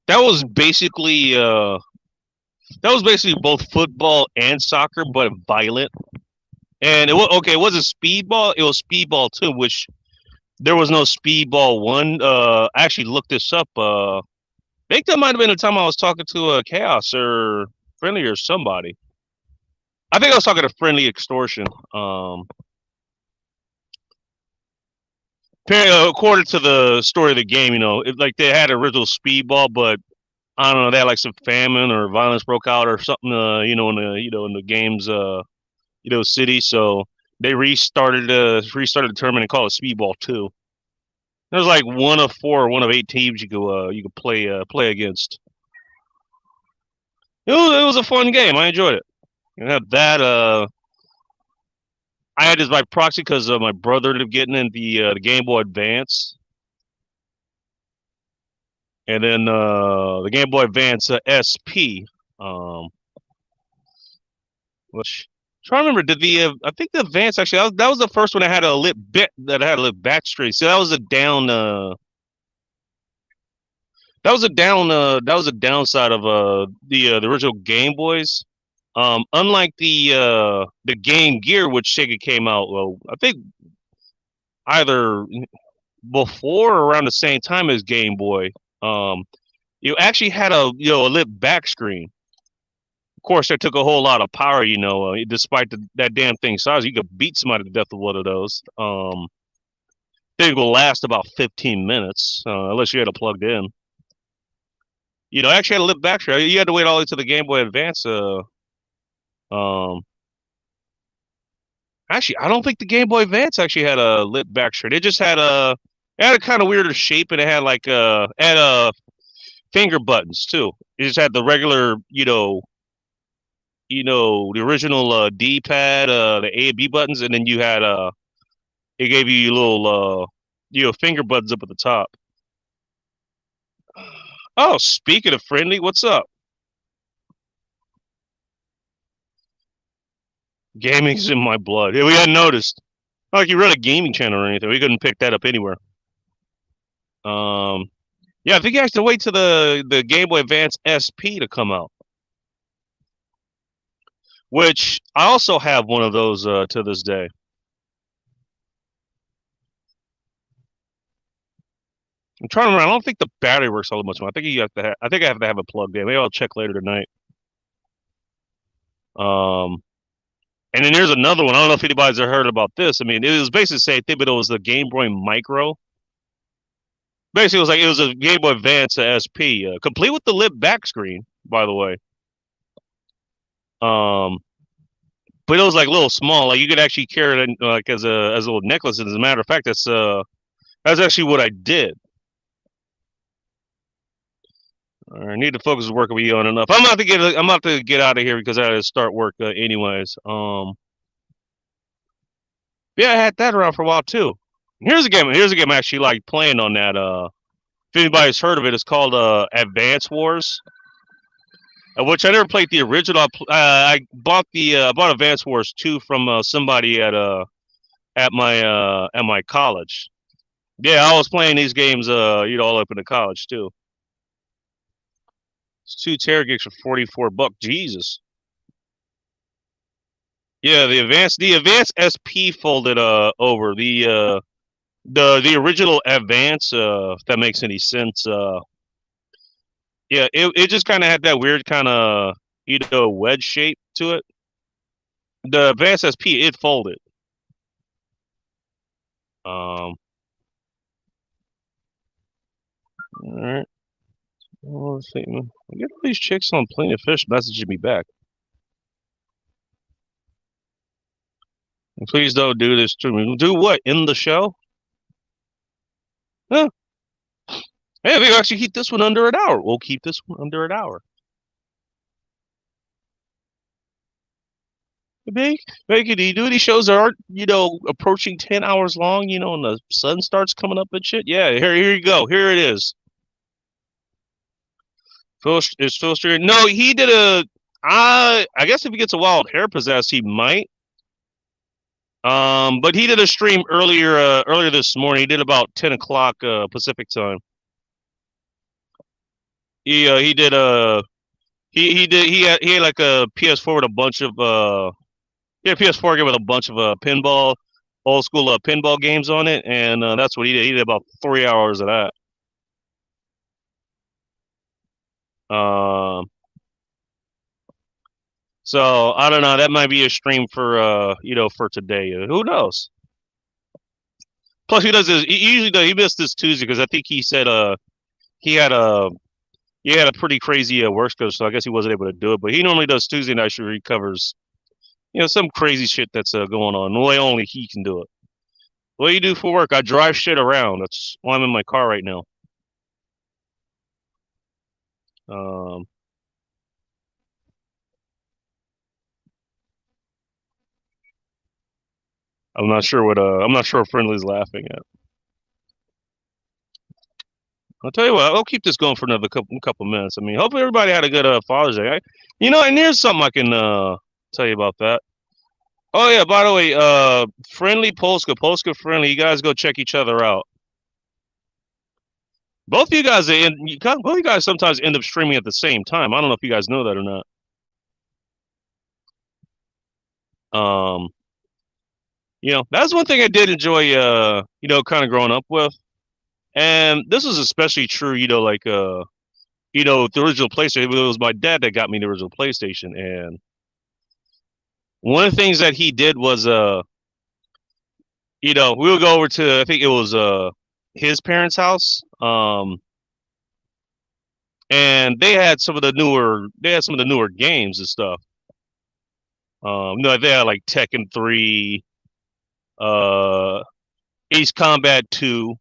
that was basically uh, that was basically both football and soccer, but violent. And it was okay. It wasn't Speedball. It was Speedball 2, which there was no Speedball 1. I actually looked this up. I think that might have been the time I was talking to Chaos or Friendly or somebody. I think I was talking to Friendly Extortion. According to the story of the game, like they had original Speedball, but I don't know, they had like some famine or violence broke out or something, in the game's, city. So they restarted the tournament and called it Speedball 2. There's like one of four, or one of eight teams you could play against. It was a fun game. I enjoyed it. You have that. I had this by proxy because my brother ended up getting in the Game Boy Advance, and then the Game Boy Advance SP. Um, which I'm trying to remember. Did the I think the Advance actually that was the first one that had a lit bit that had a lit back straight. So that was a down. That was a downside of the original Game Boys. Unlike the Game Gear, which Sega came out, well, I think either before or around the same time as Game Boy. Um, you actually had a lit back screen. Of course, that took a whole lot of power. Despite that damn thing size, you could beat somebody to death with one of those. Thing will last about 15 minutes, unless you had it plugged in. Actually had a lit back screen. You had to wait all the way to the Game Boy Advance. Um, Actually, I don't think the Game Boy Advance actually had a lit back screen. It had a kind of weirder shape, and it had like finger buttons too. It just had the regular, the original D-pad, the A and B buttons, and then you had it gave you little finger buttons up at the top. Oh, speaking of Friendly, what's up? Gaming's in my blood. Yeah, we hadn't noticed. Not like you run a gaming channel or anything. We couldn't pick that up anywhere. Um, yeah, I think you have to wait to the Game Boy Advance SP to come out. Which I also have one of those to this day. I'm trying to remember. I don't think the battery works all that much more. I think you have to. I think I have to have it plugged in. Maybe I'll check later tonight. Um, and then there's another one. I don't know if anybody's ever heard about this. I mean, it was basically the same thing, but it was the Game Boy Micro. Basically, it was a Game Boy Advance SP, complete with the lit back screen, by the way. Um, but it was like a little small. Like you could actually carry it like as a little necklace. And as a matter of fact, that's actually what I did. I need to focus work with you on enough. I'm about to get out of here because I got to start work anyways. Yeah, I had that around for a while too. Here's a game. Here's a game I actually like playing on that. If anybody's heard of it, it's called Advance Wars. Which I never played the original. I bought bought Advance Wars 2 from somebody at my college. Yeah, I was playing these games all up into college too. It's 2 teragigs for $44. Jesus. Yeah, the advanced SP folded over the original Advance, if that makes any sense. Yeah, it just kind of had that weird kind of wedge shape to it. The Advance SP, it folded. All right. Well, let's see. I get all these chicks on Plenty of Fish messaging me back. And please don't do this to me. Do what? In the show? Huh? Hey, we actually keep this one under an hour. We'll keep this one under an hour. Make it. You do these shows that aren't, approaching 10 hours long, and the sun starts coming up and shit. Yeah, here you go. Here it is. Is Phil streaming? No, he did a. I guess if he gets a wild hair possessed, he might. But he did a stream earlier this morning. He did about 10 o'clock Pacific time. He did he had like a PS4 with a bunch of yeah, PS4 game with a bunch of pinball, old school pinball games on it, and that's what he did. He did about 3 hours of that. Um, so I don't know. That might be a stream for for today. Who knows? Plus, he usually does. He missed this Tuesday because I think he said he had a he had a pretty crazy work schedule, so I guess he wasn't able to do it. But he normally does Tuesday night. Where he covers some crazy shit that's going on. The way only he can do it. What do you do for work? I drive shit around. That's why I'm in my car right now. Um, I'm not sure what Friendly's laughing at. I'll tell you what, I'll keep this going for another couple minutes. I mean, hopefully everybody had a good Father's Day. And here's something I can tell you about that. Oh yeah, by the way, Friendly Polska Friendly, you guys go check each other out. Both of you guys both of you guys sometimes end up streaming at the same time. I don't know if you guys know that or not. Um, that's one thing I did enjoy kind of growing up with. And this is especially true, like the original PlayStation. It was my dad that got me the original PlayStation, and one of the things that he did was we would go over to, I think it was his parents' house, and they had some of the newer games and stuff. No, they had like Tekken 3, uh, Ace Combat 2.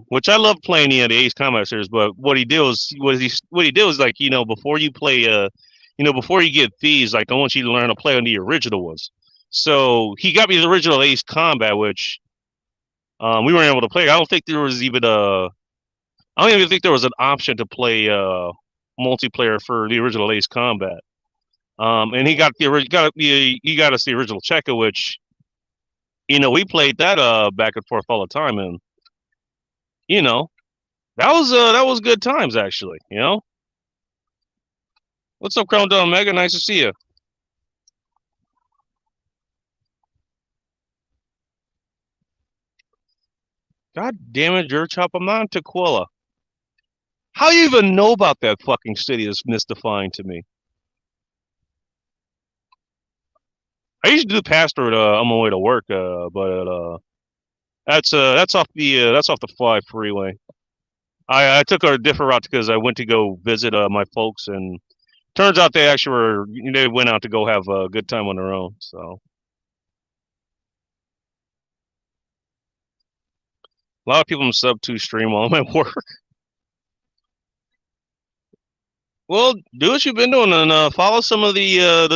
Which I love playing the Ace Combat series, but what he did was like, before you play before you get these, like I want you to learn to play on the original ones. So he got me the original Ace Combat, which we weren't able to play. I don't even think there was an option to play multiplayer for the original Ace Combat. And he got he got us the original Checker, which we played that back and forth all the time, and you know that was good times actually. What's up, Crown Dome Mega? Nice to see you. God damn it, Jerk Chop, I'm not in Tequila. How you even know about that fucking city is mystifying to me. I used to do Pastor on my way to work, but that's off the Fly Freeway. I took a different route because I went to go visit my folks, and turns out they went out to go have a good time on their own. So a lot of people sub to stream while I'm at work. Well, do what you've been doing and follow some of the uh,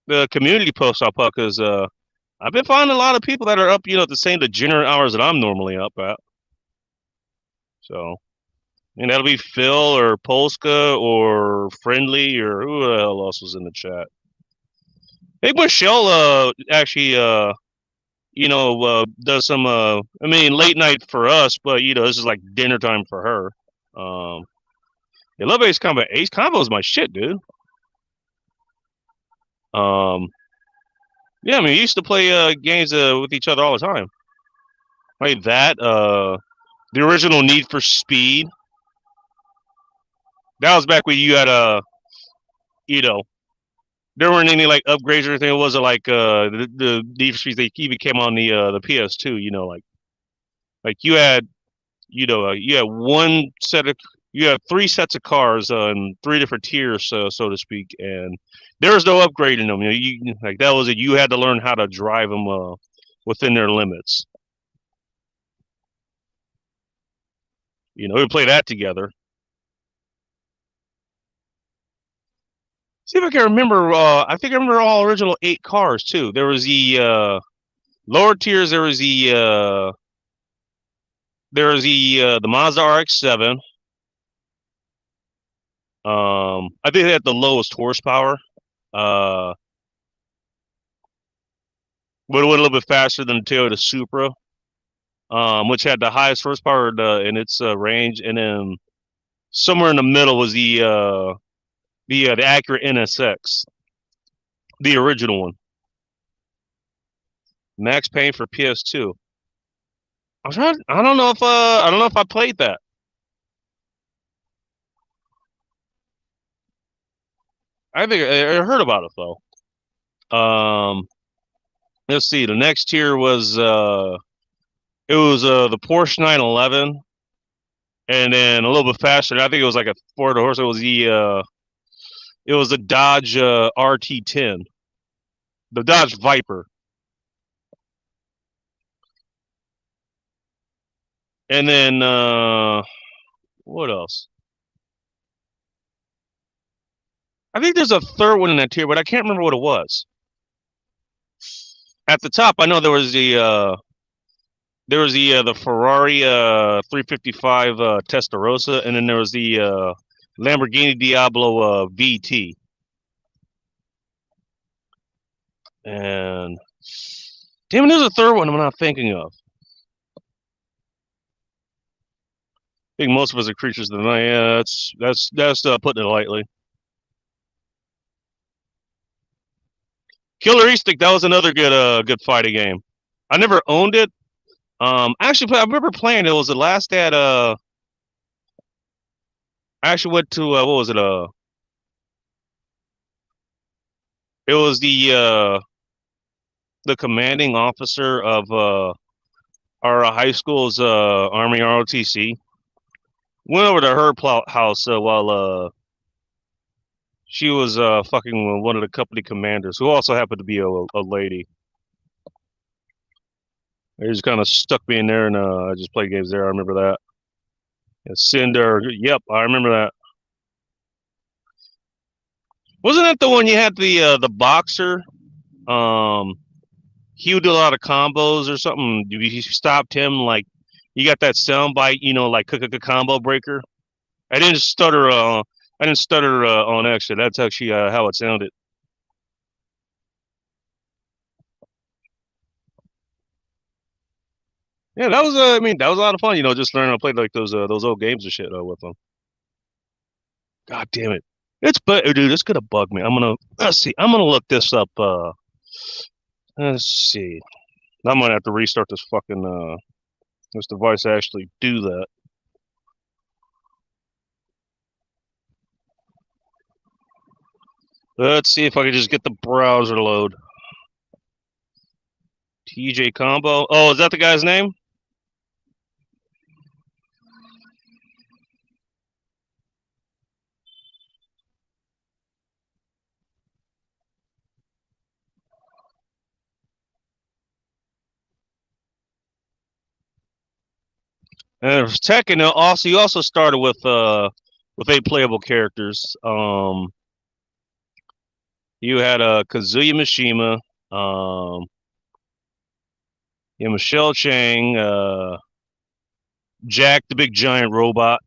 the community posts I put because I've been finding a lot of people that are up, at the same degenerate hours that I'm normally up at. So, and that'll be Phil or Polska or Friendly or who the hell else was in the chat. I think Michelle actually does some I mean late night for us, but this is like dinner time for her. I love Ace Combo. Ace Combo is my shit, dude. Yeah, I mean, we used to play games with each other all the time. Like that, the original Need for Speed. That was back when you had you know, there weren't any like upgrades or anything. It wasn't like the Need for Speed. They even came on the PS2. Like you had you had three sets of cars and three different tiers, so to speak, and there was no upgrading them. Like that was it. You had to learn how to drive them within their limits. We play that together. See if I can remember. I think I remember all original 8 cars too. There was the lower tiers. There was the Mazda RX-7. I think they had the lowest horsepower. But it went a little bit faster than the Toyota Supra, which had the highest horsepower in its range. And then somewhere in the middle was the Acura NSX, the original one. Max Payne for PS2. I don't know if I played that. I think I heard about it though. Let's see. The next tier was the Porsche 911, and then a little bit faster. I think it was like a 4 horse. It was the Dodge RT10, the Dodge Viper, and then what else? I think there's a third one in that tier, but I can't remember what it was. At the top, I know there was the Ferrari 355 Testarossa, and then there was the Lamborghini Diablo VT. And damn, there's a third one I'm not thinking of. I think most of us are creatures of the night. Yeah, that's putting it lightly. Killer Instinct, that was another good fighting game. I never owned it. Actually, I remember playing it. It was the last at I actually went to what was it? It was the commanding officer of our high school's Army ROTC. Went over to her house while she was fucking one of the company commanders, who also happened to be a lady. They just kind of stuck me in there, and I just played games there. I remember that. And Cinder, yep, I remember that. Wasn't that the one you had the boxer? He would do a lot of combos or something. You stopped him, like you got that sound bite, like a combo breaker. I didn't stutter. On extra. That's actually how it sounded. Yeah, that was. I mean, that was a lot of fun. Just learning to play like those old games and shit with them. God damn it! Dude. It's gonna bug me. Let's see. I'm gonna look this up. Let's see. I'm gonna have to restart this device to actually do that. Let's see if I can just get the browser load. TJ Combo. Oh, is that the guy's name? And Tekken. Also, you also started with 8 playable characters. You had Kazuya Mishima, Michelle Chang, Jack the Big Giant Robot.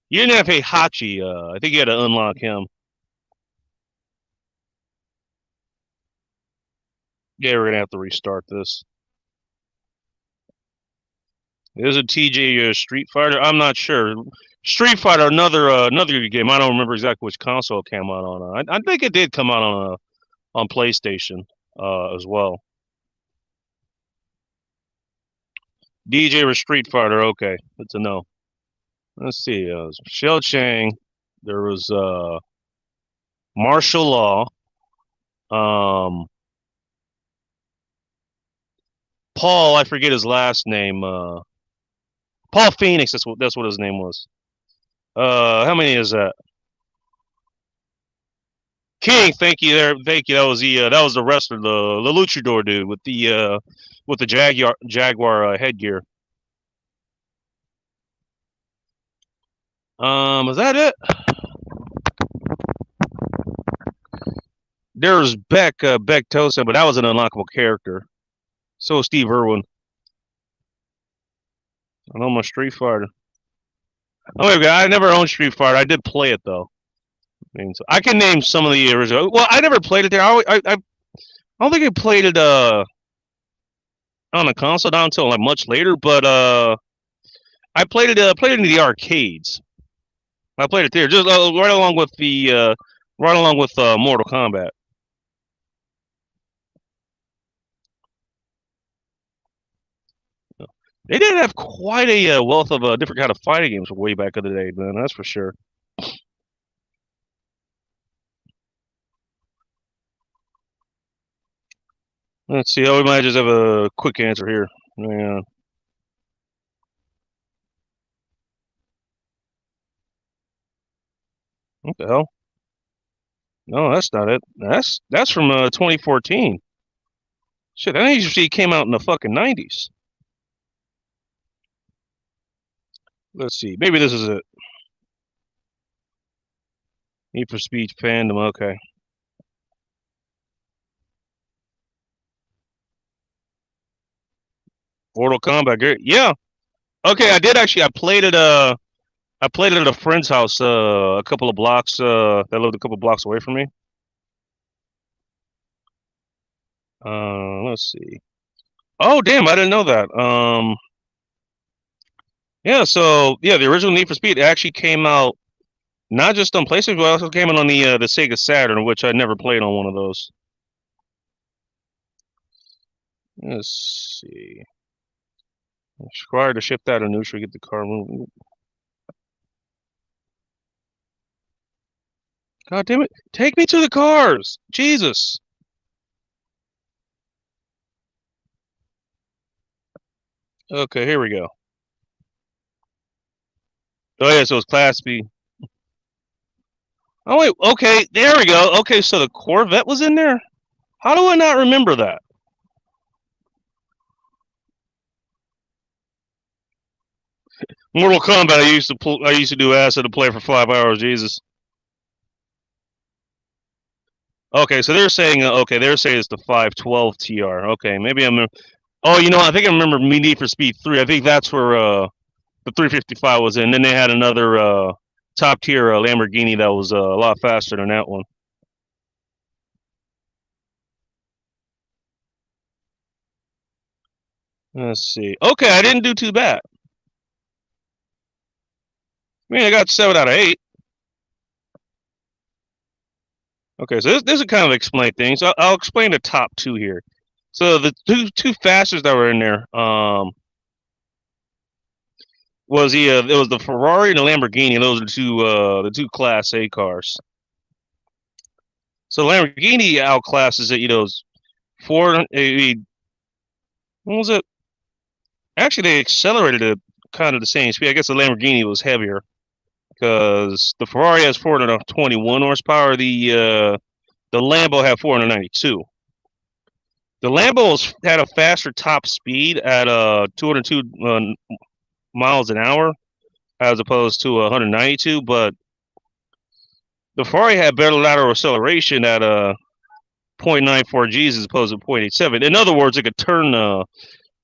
You didn't have Heihachi. I think you had to unlock him. Yeah, we're gonna have to restart this. There's a TJ Street Fighter. I'm not sure. Street Fighter, another game. I don't remember exactly which console it came out on. I think it did come out on PlayStation as well. DJ or Street Fighter. Okay, good to know. Let's see. Michelle Chang. There was Martial Law. Paul. I forget his last name. Paul Phoenix. That's what his name was. How many is that? King. Thank you there. Thank you. That was the wrestler, the luchador dude with the Jaguar headgear. Is that it? There's Beck Tosa, but that was an unlockable character. So was Steve Irwin. I know my Street Fighter. Oh my god, I never owned Street Fighter. I did play it though. I mean, so I can name some of the original. Well, I never played it there. I don't think I played it on the console not until like much later. But I played it in the arcades. I played it there, just right along with the Mortal Kombat. They did have quite a wealth of different kind of fighting games way back in the day, man. That's for sure. Let's see. Oh, we might just have a quick answer here. Yeah. What the hell? No, that's not it. That's from 2014. Shit, that usually came out in the fucking 90s. Let's see. Maybe this is it. Need for Speed fandom. Okay. Mortal Kombat. Great. Yeah. Okay. I did actually. I played it. I played it at a friend's house. A couple of blocks. That lived a couple of blocks away from me. Let's see. Oh, damn! I didn't know that. Yeah. So yeah, the original Need for Speed actually came out not just on PlayStation, but also came out on the Sega Saturn, which I never played on one of those. Let's see. It's required to shift out of neutral, get the car moving. God damn it! Take me to the cars! Jesus! Okay, here we go. Oh yeah, so it's Class B. Oh wait, okay, there we go. Okay, so the Corvette was in there. How do I not remember that? Mortal Kombat. I used to do acid to play for 5 hours. Jesus. Okay, so they're saying they're saying it's the 512 TR. Okay, maybe I'm. Oh, you know, I think I remember Need for Speed 3. I think that's where the 355 was in. Then they had another top tier Lamborghini that was a lot faster than that one. Let's see. Okay, I didn't do too bad. I mean, I got 7 out of 8. Okay, so this will kind of explain things. I'll explain the top two here. So the two fastest that were in there was it was the Ferrari and the Lamborghini. Those are the two Class A cars. So Lamborghini outclasses it. You know, four. What was it? Actually, they accelerated it kind of the same speed. I guess the Lamborghini was heavier because the Ferrari has 421 horsepower. The Lambo had 492. The Lambo had a faster top speed at 202 miles an hour as opposed to 192, but the Ferrari had better lateral acceleration at 0.94 Gs as opposed to 0.87. In other words, it could turn,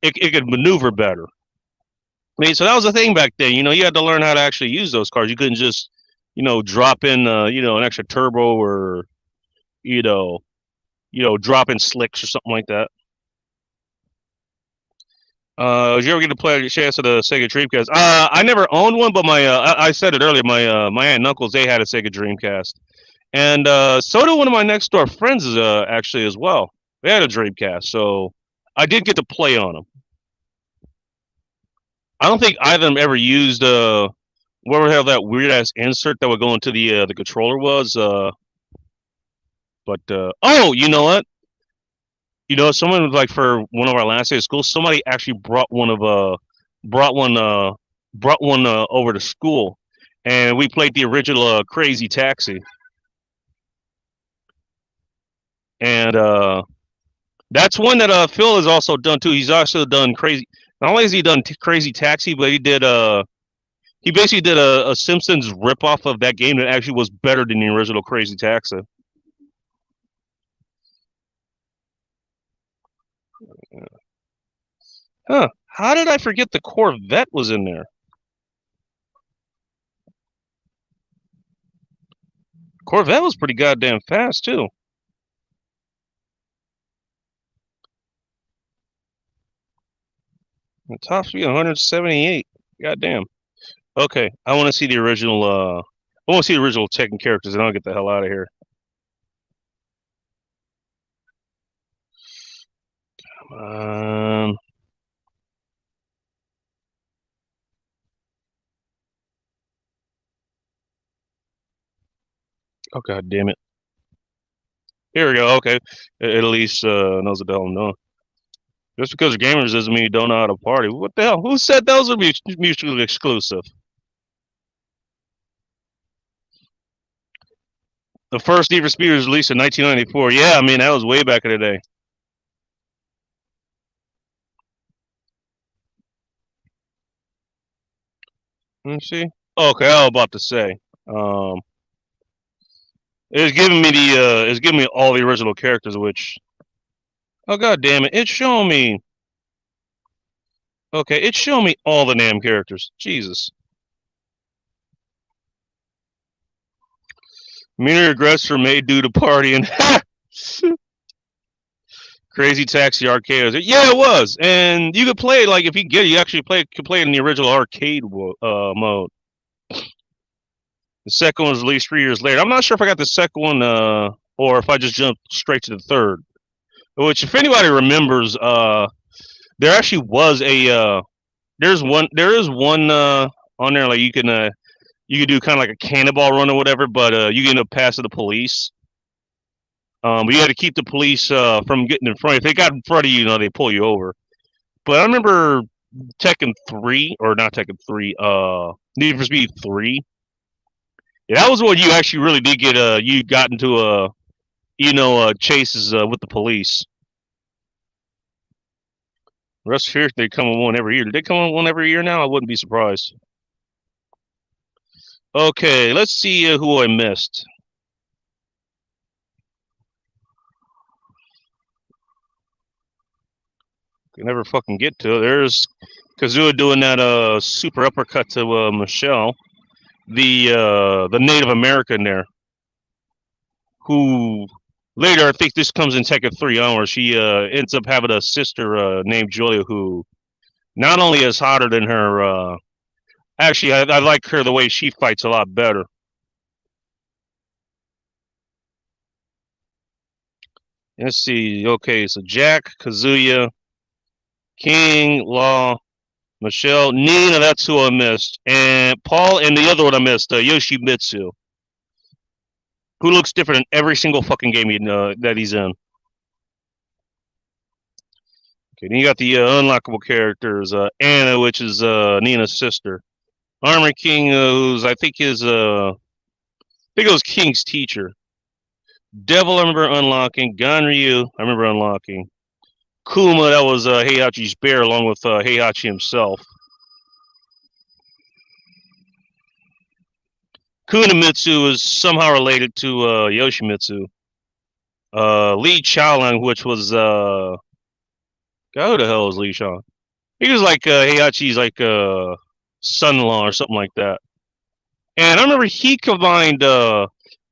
it could maneuver better. I mean, so that was the thing back then. You know, you had to learn how to actually use those cars. You couldn't just, drop in, an extra turbo or, you know, drop in slicks or something like that. Did you ever get to play a chance of the Sega Dreamcast? I never owned one, but I said it earlier. My aunt and uncles, they had a Sega Dreamcast, and so did one of my next door friends actually as well. They had a Dreamcast, so I did get to play on them. I don't think either of them ever used whatever the hell that weird ass insert that would go into the controller was. But oh, you know what? You know, someone like for one of our last days of school, somebody actually brought one over to school, and we played the original Crazy Taxi, and that's one that Phil has also done too. He's also done Crazy. Not only has he done Crazy Taxi, but he basically did a Simpsons ripoff of that game that actually was better than the original Crazy Taxi. Huh. How did I forget the Corvette was in there? Corvette was pretty goddamn fast, too. The top speed 178. Goddamn. Okay, I want to see the original. I want to see the original Tekken characters, and I'll get the hell out of here. Um. Oh god damn it! Here we go. Okay, it at least knows what the hell I'm doing. Just because you're gamers doesn't mean you don't know how to party. What the hell? Who said those are mutually exclusive? The first Need for Speed was released in 1994. Yeah, I mean that was way back in the day. Let me see. Okay, I was about to say. Um, it's giving me the it's giving me all the original characters, which oh god damn it, it's showing me. Okay, it's showing me all the damn characters. Jesus. Many regrets were made due to partying. Crazy Taxi Arcade. Yeah, it was, and you could play it like if you get it, you actually could play it in the original arcade mode. The second one was released 3 years later. I'm not sure if I got the second one or if I just jumped straight to the third. Which, if anybody remembers, there actually was a there is one on there like you can do kind of like a cannonball run or whatever, but you end up passing the police. But you had to keep the police from getting in front. If they got in front of you, they pull you over. But I remember Tekken 3 or not Tekken 3, Need for Speed 3. Yeah, that was when you actually really did get you got into chases with the police. Rest here, they come on one every year. Did they come on one every year now? I wouldn't be surprised. Okay, let's see who I missed. Can never fucking get to it. There's Kazuya doing that super uppercut to Michelle, the Native American there, who later I think this comes in Tekken 3 onward. She ends up having a sister named Julia who not only is hotter than her. Actually, I like her the way she fights a lot better. Let's see. Okay, so Jack, Kazuya, King, Law, Michelle, Nina. That's who I missed, and Paul, and the other one I missed, Yoshimitsu, who looks different in every single fucking game that he's in. Okay, then you got the unlockable characters, Anna, which is Nina's sister, Armor King, who's I think it was King's teacher. Devil, I remember unlocking. Ganryu, I remember unlocking. Kuma, that was Heihachi's bear, along with Heihachi himself. Kunimitsu is somehow related to Yoshimitsu. Li Chaolang, which was God, who the hell is Li Chao? He was like Heihachi's like son-in-law or something like that. And I remember he combined.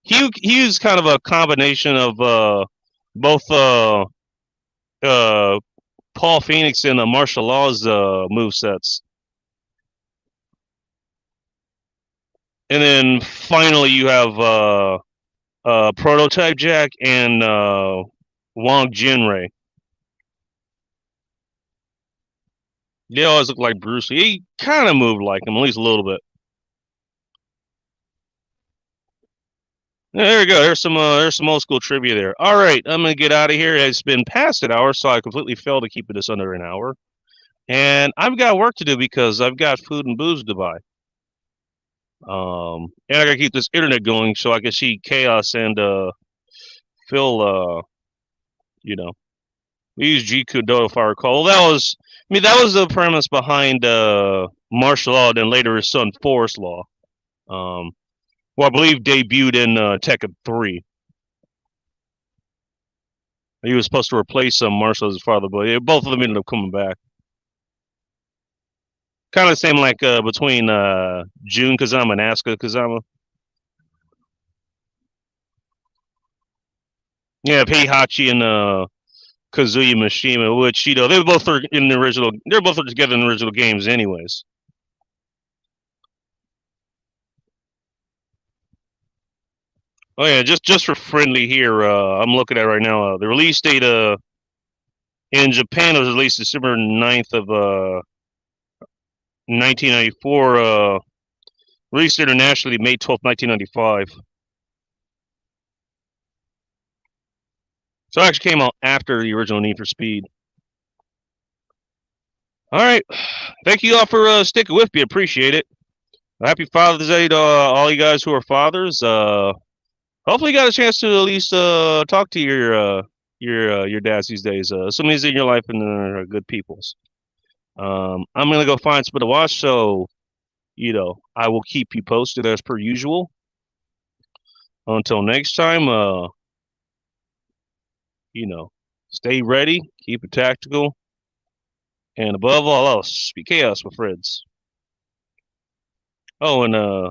He was kind of a combination of both Paul Phoenix and Martial Law's movesets. And then finally you have Prototype Jack and Wong Jinrei. They always look like Bruce Lee. He kind of moved like him, at least a little bit. There you go. There's some old school trivia there. All right, I'm gonna get out of here. It's been past an hour, so I completely failed to keep this under an hour. And I've got work to do because I've got food and booze to buy. And I gotta keep this internet going so I can see Chaos and Phil. We use G Kudo if I recall. That was the premise behind Martial Law, then later his son Forest Law. Well, I believe debuted in Tekken 3. He was supposed to replace Marshall as his father, but both of them ended up coming back. Kind of the same like between Jun Kazama and Asuka Kazama. Yeah, Heihachi and Kazuya Mishima, which they both are in the original. They're both together in the original games, anyways. Oh yeah, just for friendly here, I'm looking at right now. The release date in Japan was released December 9th of 1994. Released internationally May 12th, 1995. So it actually came out after the original Need for Speed. All right, thank you all for sticking with me. Appreciate it. Happy Father's Day to all you guys who are fathers. Hopefully, you got a chance to at least talk to your dads these days. Somebody's in your life and they're good peoples. I'm gonna go find something to watch, so I will keep you posted as per usual. Until next time, you know, stay ready, keep it tactical, and above all else, be chaos, my friends. Oh, and go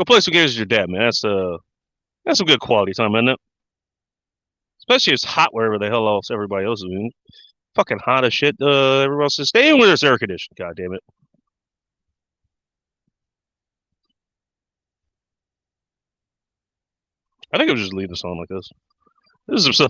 play some games with your dad, man. That's some good quality time, isn't it? Especially if it's hot wherever the hell else everybody else is in. Fucking hot as shit. Everyone else is staying with this air conditioning. God damn it. I think I'll just leave this on like this. This is some